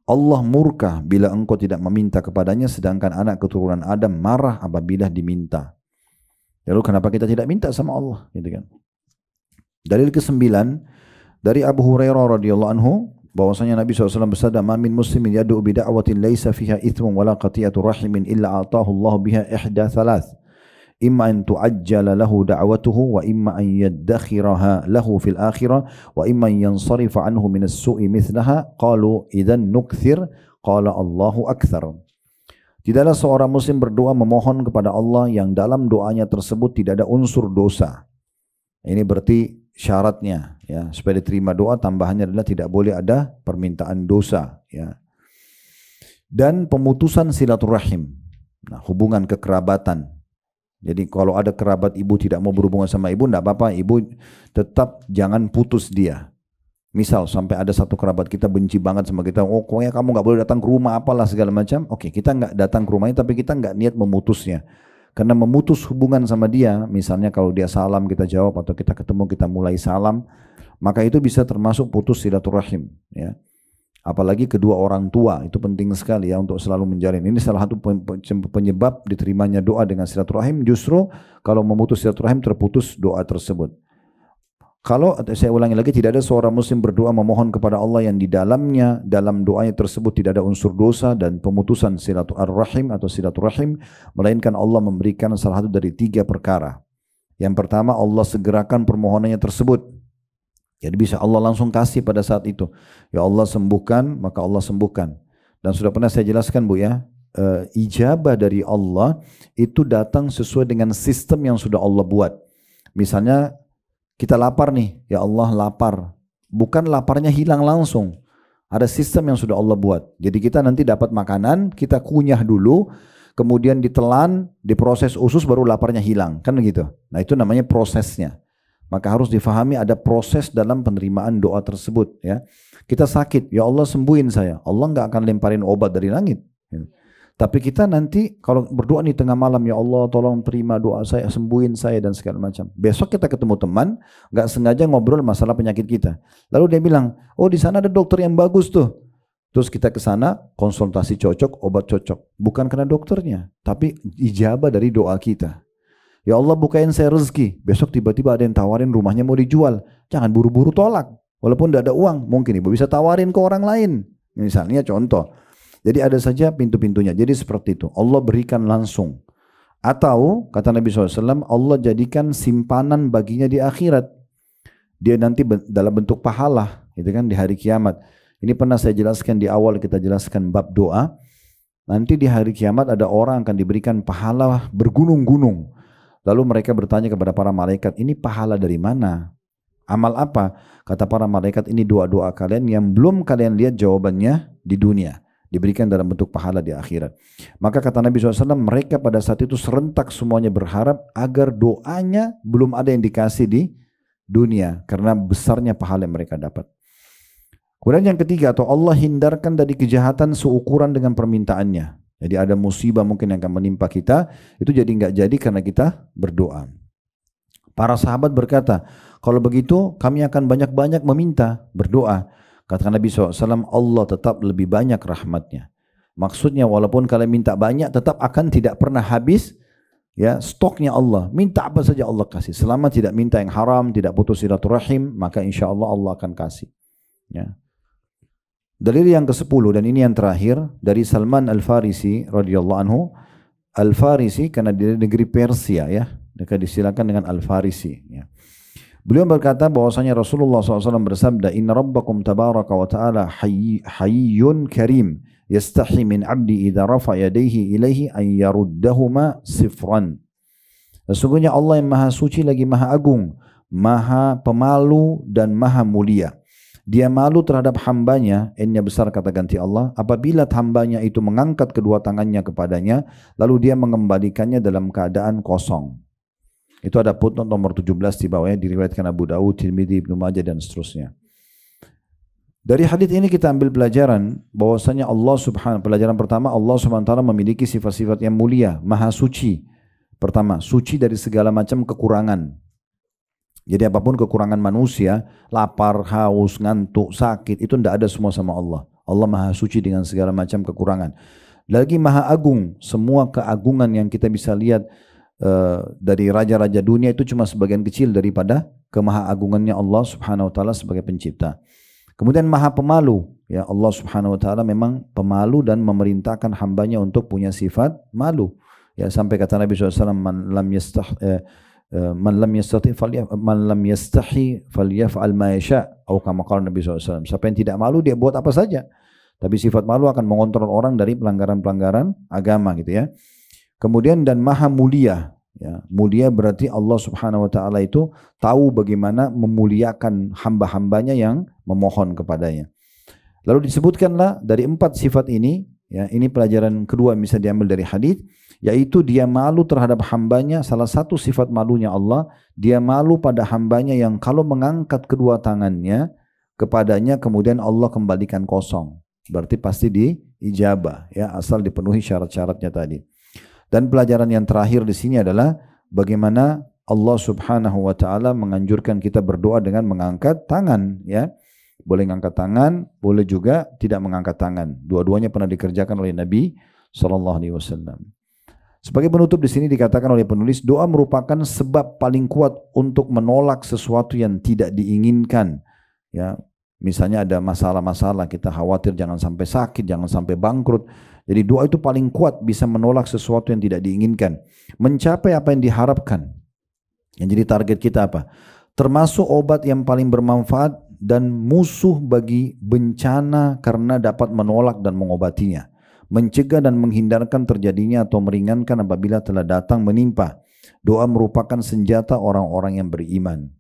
Allah murka bila engkau tidak meminta kepadanya, sedangkan anak keturunan Adam marah apabila diminta. Lalu kenapa kita tidak minta sama Allah? Gitu kan. Dalil ke-9 dari Abu Hurairah radhiyallahu anhu bahwasanya Nabi SAW bersabda, "Ma min muslimin yad'u bi da'watin laisa fiha ithmun wala qati'atu rahimin illa ataahu Allah biha ihda thalath. Imma an tu'ajjala lahu da'watuhu wa imma an yaddakhiraha lahu fil akhirah wa imma an yansarifa anhu min as-su'i mithlaha." Qalu idzan nukthir, qala Allahu akthar. Tidaklah seorang muslim berdoa memohon kepada Allah yang dalam doanya tersebut tidak ada unsur dosa. Ini berarti syaratnya ya, supaya diterima doa tambahannya adalah tidak boleh ada permintaan dosa ya. Dan pemutusan silaturahim. Nah, hubungan kekerabatan. Jadi kalau ada kerabat ibu tidak mau berhubungan sama ibu, tidak apa-apa, ibu tetap jangan putus dia. Misal sampai ada satu kerabat kita benci banget sama kita, oh pokoknya kamu nggak boleh datang ke rumah apalah segala macam. Oke, kita nggak datang ke rumahnya, tapi kita nggak niat memutusnya. Karena memutus hubungan sama dia, misalnya kalau dia salam kita jawab, atau kita ketemu kita mulai salam, maka itu bisa termasuk putus silaturahim. Ya. Apalagi kedua orang tua, itu penting sekali ya untuk selalu menjalin. Ini salah satu penyebab diterimanya doa dengan silaturahim, justru kalau memutus silaturahim terputus doa tersebut. Kalau saya ulangi lagi, tidak ada seorang muslim berdoa memohon kepada Allah yang di dalamnya, dalam doanya tersebut tidak ada unsur dosa dan pemutusan silaturahim atau silaturahim, melainkan Allah memberikan salah satu dari 3 perkara. Yang pertama, Allah segerakan permohonannya tersebut. Jadi bisa Allah langsung kasih pada saat itu. Ya Allah sembuhkan, maka Allah sembuhkan. Dan sudah pernah saya jelaskan Bu ya, ijabah dari Allah itu datang sesuai dengan sistem yang sudah Allah buat. Misalnya kita lapar nih, ya Allah lapar. Bukan laparnya hilang langsung. Ada sistem yang sudah Allah buat. Jadi kita nanti dapat makanan, kita kunyah dulu, kemudian ditelan, diproses usus baru laparnya hilang. Kan begitu. Nah itu namanya prosesnya. Maka harus difahami ada proses dalam penerimaan doa tersebut. Ya. Kita sakit, ya Allah sembuhin saya. Allah nggak akan lemparin obat dari langit. Tapi kita nanti kalau berdoa nih tengah malam, ya Allah tolong terima doa saya, sembuhin saya dan segala macam. Besok kita ketemu teman, nggak sengaja ngobrol masalah penyakit kita. Lalu dia bilang, oh di sana ada dokter yang bagus tuh. Terus kita ke sana, konsultasi cocok, obat cocok. Bukan karena dokternya, tapi ijabah dari doa kita. Ya Allah bukain saya rezeki. Besok tiba-tiba ada yang tawarin rumahnya mau dijual. Jangan buru-buru tolak. Walaupun tidak ada uang, mungkin ibu bisa tawarin ke orang lain. Misalnya contoh. Jadi ada saja pintu-pintunya. Jadi seperti itu. Allah berikan langsung. Atau kata Nabi SAW, Allah jadikan simpanan baginya di akhirat. Dia nanti dalam bentuk pahala, gitu kan, di hari kiamat. Ini pernah saya jelaskan di awal, kita jelaskan bab doa. Nanti di hari kiamat ada orang akan diberikan pahala bergunung-gunung. Lalu mereka bertanya kepada para malaikat, ini pahala dari mana? Amal apa? Kata para malaikat, ini doa-doa kalian yang belum kalian lihat jawabannya di dunia. Diberikan dalam bentuk pahala di akhirat. Maka kata Nabi SAW, mereka pada saat itu serentak semuanya berharap agar doanya belum ada yang dikasih di dunia. Karena besarnya pahala yang mereka dapat. Kemudian yang ketiga, atau Allah hindarkan dari kejahatan seukuran dengan permintaannya. Jadi ada musibah mungkin yang akan menimpa kita, itu jadi nggak jadi karena kita berdoa. Para sahabat berkata, kalau begitu kami akan banyak-banyak meminta, berdoa. Kata Nabi SAW, Allah tetap lebih banyak rahmatnya. Maksudnya walaupun kalian minta banyak, tetap akan tidak pernah habis ya stoknya Allah. Minta apa saja Allah kasih. Selama tidak minta yang haram, tidak putus silaturahim, maka insya Allah Allah akan kasih. Ya. Dalil yang ke-10 dan ini yang terakhir dari Salman Al-Farisi radhiyallahu anhu. Al-Farisi karena di negeri Persia ya, mereka disilakan dengan Al-Farisi ya. Beliau berkata bahwasanya Rasulullah SAW bersabda, Inna rabbakum tabaraka wa ta'ala hayyun karim, yastahi min abdi idha rafa yadaihi ilaihi an yaruddahuma sifran. Sesungguhnya Allah yang maha suci lagi maha agung, maha pemalu dan maha mulia. Dia malu terhadap hambanya, N-nya besar kata ganti Allah, apabila hambanya itu mengangkat kedua tangannya kepadanya, lalu dia mengembalikannya dalam keadaan kosong. Itu ada footnote nomor 17 di bawahnya, diriwayatkan Abu Dawud, Tirmidzi, Ibnu Majah dan seterusnya. Dari hadits ini kita ambil pelajaran bahwasanya pelajaran pertama, Allah Subhanahu wa taala memiliki sifat-sifat yang mulia, maha suci. Pertama, suci dari segala macam kekurangan. Jadi apapun kekurangan manusia, lapar, haus, ngantuk, sakit, itu tidak ada semua sama Allah. Allah maha suci dengan segala macam kekurangan. Lagi maha agung, semua keagungan yang kita bisa lihat dari raja-raja dunia itu cuma sebagian kecil daripada kemahaagungannya Allah Subhanahu wa taala sebagai pencipta. Kemudian maha pemalu, ya Allah Subhanahu wa taala memang pemalu dan memerintahkan hambanya untuk punya sifat malu. Ya sampai kata Nabi SAW, man lam yastahi falyaf'al ma yasha, atau kama qala Nabi SAW. Siapa yang tidak malu dia buat apa saja. Tapi sifat malu akan mengontrol orang dari pelanggaran-pelanggaran agama gitu ya. Kemudian dan maha mulia, ya, mulia berarti Allah Subhanahu wa taala itu tahu bagaimana memuliakan hamba-hambanya yang memohon kepadanya. Lalu disebutkanlah dari 4 sifat ini, ya, ini pelajaran kedua yang bisa diambil dari hadis, yaitu dia malu terhadap hambanya. Salah satu sifat malunya Allah, dia malu pada hambanya yang kalau mengangkat kedua tangannya kepadanya kemudian Allah kembalikan kosong. Berarti pasti diijabah, ya, asal dipenuhi syarat-syaratnya tadi. Dan pelajaran yang terakhir di sini adalah bagaimana Allah Subhanahu wa taala menganjurkan kita berdoa dengan mengangkat tangan, ya. Boleh mengangkat tangan, boleh juga tidak mengangkat tangan. Dua-duanya pernah dikerjakan oleh Nabi sallallahu alaihi wasallam. Sebagai penutup di sini dikatakan oleh penulis, doa merupakan sebab paling kuat untuk menolak sesuatu yang tidak diinginkan, ya. Misalnya ada masalah-masalah, kita khawatir jangan sampai sakit, jangan sampai bangkrut. Jadi doa itu paling kuat bisa menolak sesuatu yang tidak diinginkan, mencapai apa yang diharapkan. Yang jadi target kita apa? Termasuk obat yang paling bermanfaat dan musuh bagi bencana karena dapat menolak dan mengobatinya, mencegah dan menghindarkan terjadinya atau meringankan apabila telah datang menimpa. Doa merupakan senjata orang-orang yang beriman.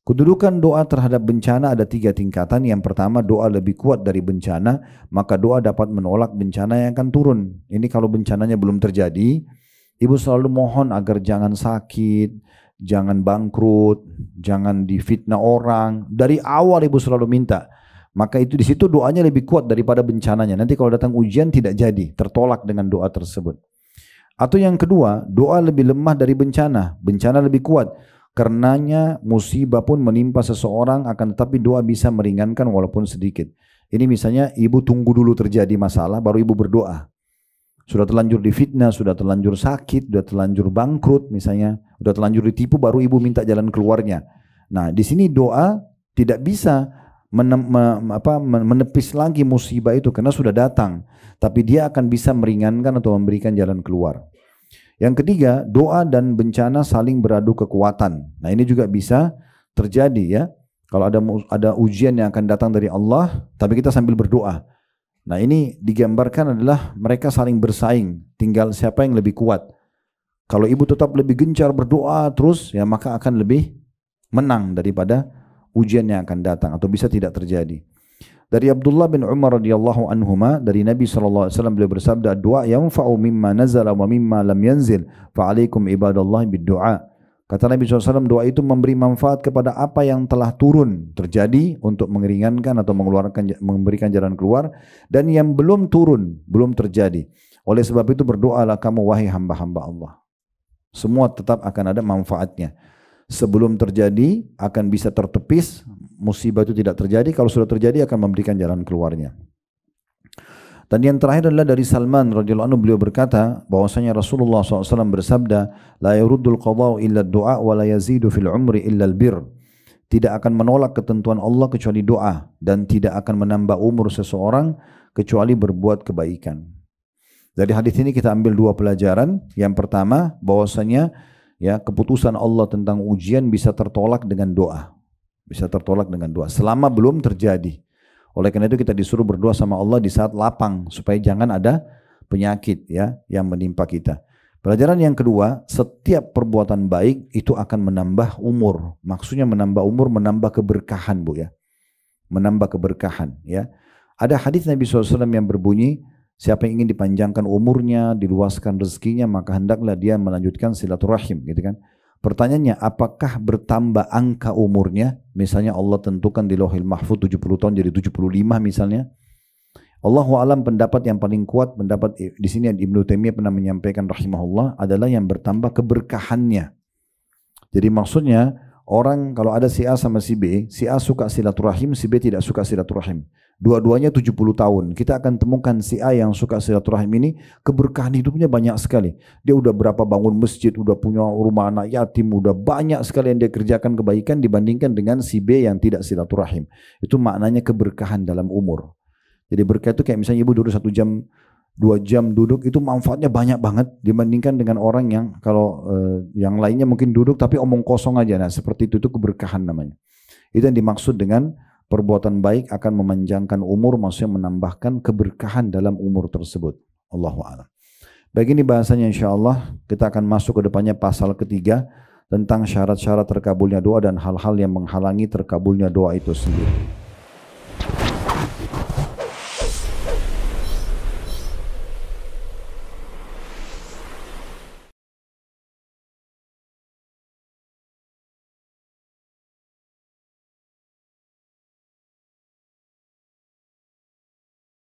Kedudukan doa terhadap bencana ada 3 tingkatan. Yang pertama, doa lebih kuat dari bencana, maka doa dapat menolak bencana yang akan turun. Ini kalau bencananya belum terjadi, ibu selalu mohon agar jangan sakit, jangan bangkrut, jangan difitnah orang. Dari awal ibu selalu minta. Maka itu di situ doanya lebih kuat daripada bencananya. Nanti kalau datang ujian tidak jadi, tertolak dengan doa tersebut. Atau yang kedua, doa lebih lemah dari bencana. Bencana lebih kuat. Karenanya musibah pun menimpa seseorang, akan tetapi doa bisa meringankan walaupun sedikit. Ini misalnya ibu tunggu dulu terjadi masalah baru ibu berdoa. Sudah terlanjur difitnah, sudah terlanjur sakit, sudah terlanjur bangkrut misalnya, sudah terlanjur ditipu, baru ibu minta jalan keluarnya. Nah, di sini doa tidak bisa menepis lagi musibah itu karena sudah datang, tapi dia akan bisa meringankan atau memberikan jalan keluar. Yang ketiga, doa dan bencana saling beradu kekuatan. Nah, ini juga bisa terjadi, ya. Kalau ada ujian yang akan datang dari Allah, tapi kita sambil berdoa. Nah, ini digambarkan adalah mereka saling bersaing, tinggal siapa yang lebih kuat. Kalau ibu tetap lebih gencar berdoa terus, ya maka akan lebih menang daripada ujian yang akan datang atau bisa tidak terjadi. Dari Abdullah bin Umar radhiyallahu anhuma, dari Nabi sallallahu alaihi wasallam beliau bersabda, "Doa yanfa'u mimma nazala wa mimma lam yanzil, fa'alaikum ibadallah bid-du'a." Kata Nabi SAW, doa itu memberi manfaat kepada apa yang telah turun terjadi untuk mengeringankan atau memberikan jalan keluar, dan yang belum turun, belum terjadi. Oleh sebab itu berdoalah kamu wahai hamba-hamba Allah. Semua tetap akan ada manfaatnya. Sebelum terjadi akan bisa tertepis, musibah itu tidak terjadi. Kalau sudah terjadi akan memberikan jalan keluarnya. Dan yang terakhir adalah dari Salman radhiyallahu anhu, beliau berkata bahwasanya Rasulullah SAW bersabda, la yuruddul qada'u illa du'a wa la yazidu fil umri illa albir. Tidak akan menolak ketentuan Allah kecuali doa, dan tidak akan menambah umur seseorang kecuali berbuat kebaikan. Dari hadis ini kita ambil 2 pelajaran. Yang pertama, bahwasanya ya, keputusan Allah tentang ujian bisa tertolak dengan doa. Bisa tertolak dengan doa selama belum terjadi. Oleh karena itu kita disuruh berdoa sama Allah di saat lapang supaya jangan ada penyakit ya yang menimpa kita. Pelajaran yang kedua, setiap perbuatan baik itu akan menambah umur. Maksudnya menambah umur, menambah keberkahan, Bu ya. Menambah keberkahan ya. Ada hadis Nabi SAW yang berbunyi, siapa yang ingin dipanjangkan umurnya, diluaskan rezekinya, maka hendaklah dia melanjutkan silaturahim, gitu kan. Pertanyaannya, apakah bertambah angka umurnya? Misalnya Allah tentukan di Lauhil Mahfuz 70 tahun jadi 75 misalnya. Allahu alam, pendapat yang paling kuat, pendapat di sini Ibnu Taimiyah pernah menyampaikan rahimahullah, adalah yang bertambah keberkahannya. Jadi maksudnya orang kalau ada si A sama si B, si A suka silaturahim, si B tidak suka silaturahim. Dua-duanya 70 tahun. Kita akan temukan si A yang suka silaturahim ini keberkahan hidupnya banyak sekali. Dia udah berapa bangun masjid, udah punya rumah anak yatim, udah banyak sekali yang dia kerjakan kebaikan dibandingkan dengan si B yang tidak silaturahim. Itu maknanya keberkahan dalam umur. Jadi berkah itu kayak misalnya ibu duduk 1 jam, 2 jam duduk, itu manfaatnya banyak banget dibandingkan dengan orang yang kalau yang lainnya mungkin duduk tapi omong kosong aja. Nah seperti itu keberkahan namanya. Itu yang dimaksud dengan perbuatan baik akan memanjangkan umur, maksudnya menambahkan keberkahan dalam umur tersebut. Allahu a'lam. Baik, ini bahasanya insyaallah kita akan masuk ke depannya pasal ketiga tentang syarat-syarat terkabulnya doa dan hal-hal yang menghalangi terkabulnya doa itu sendiri.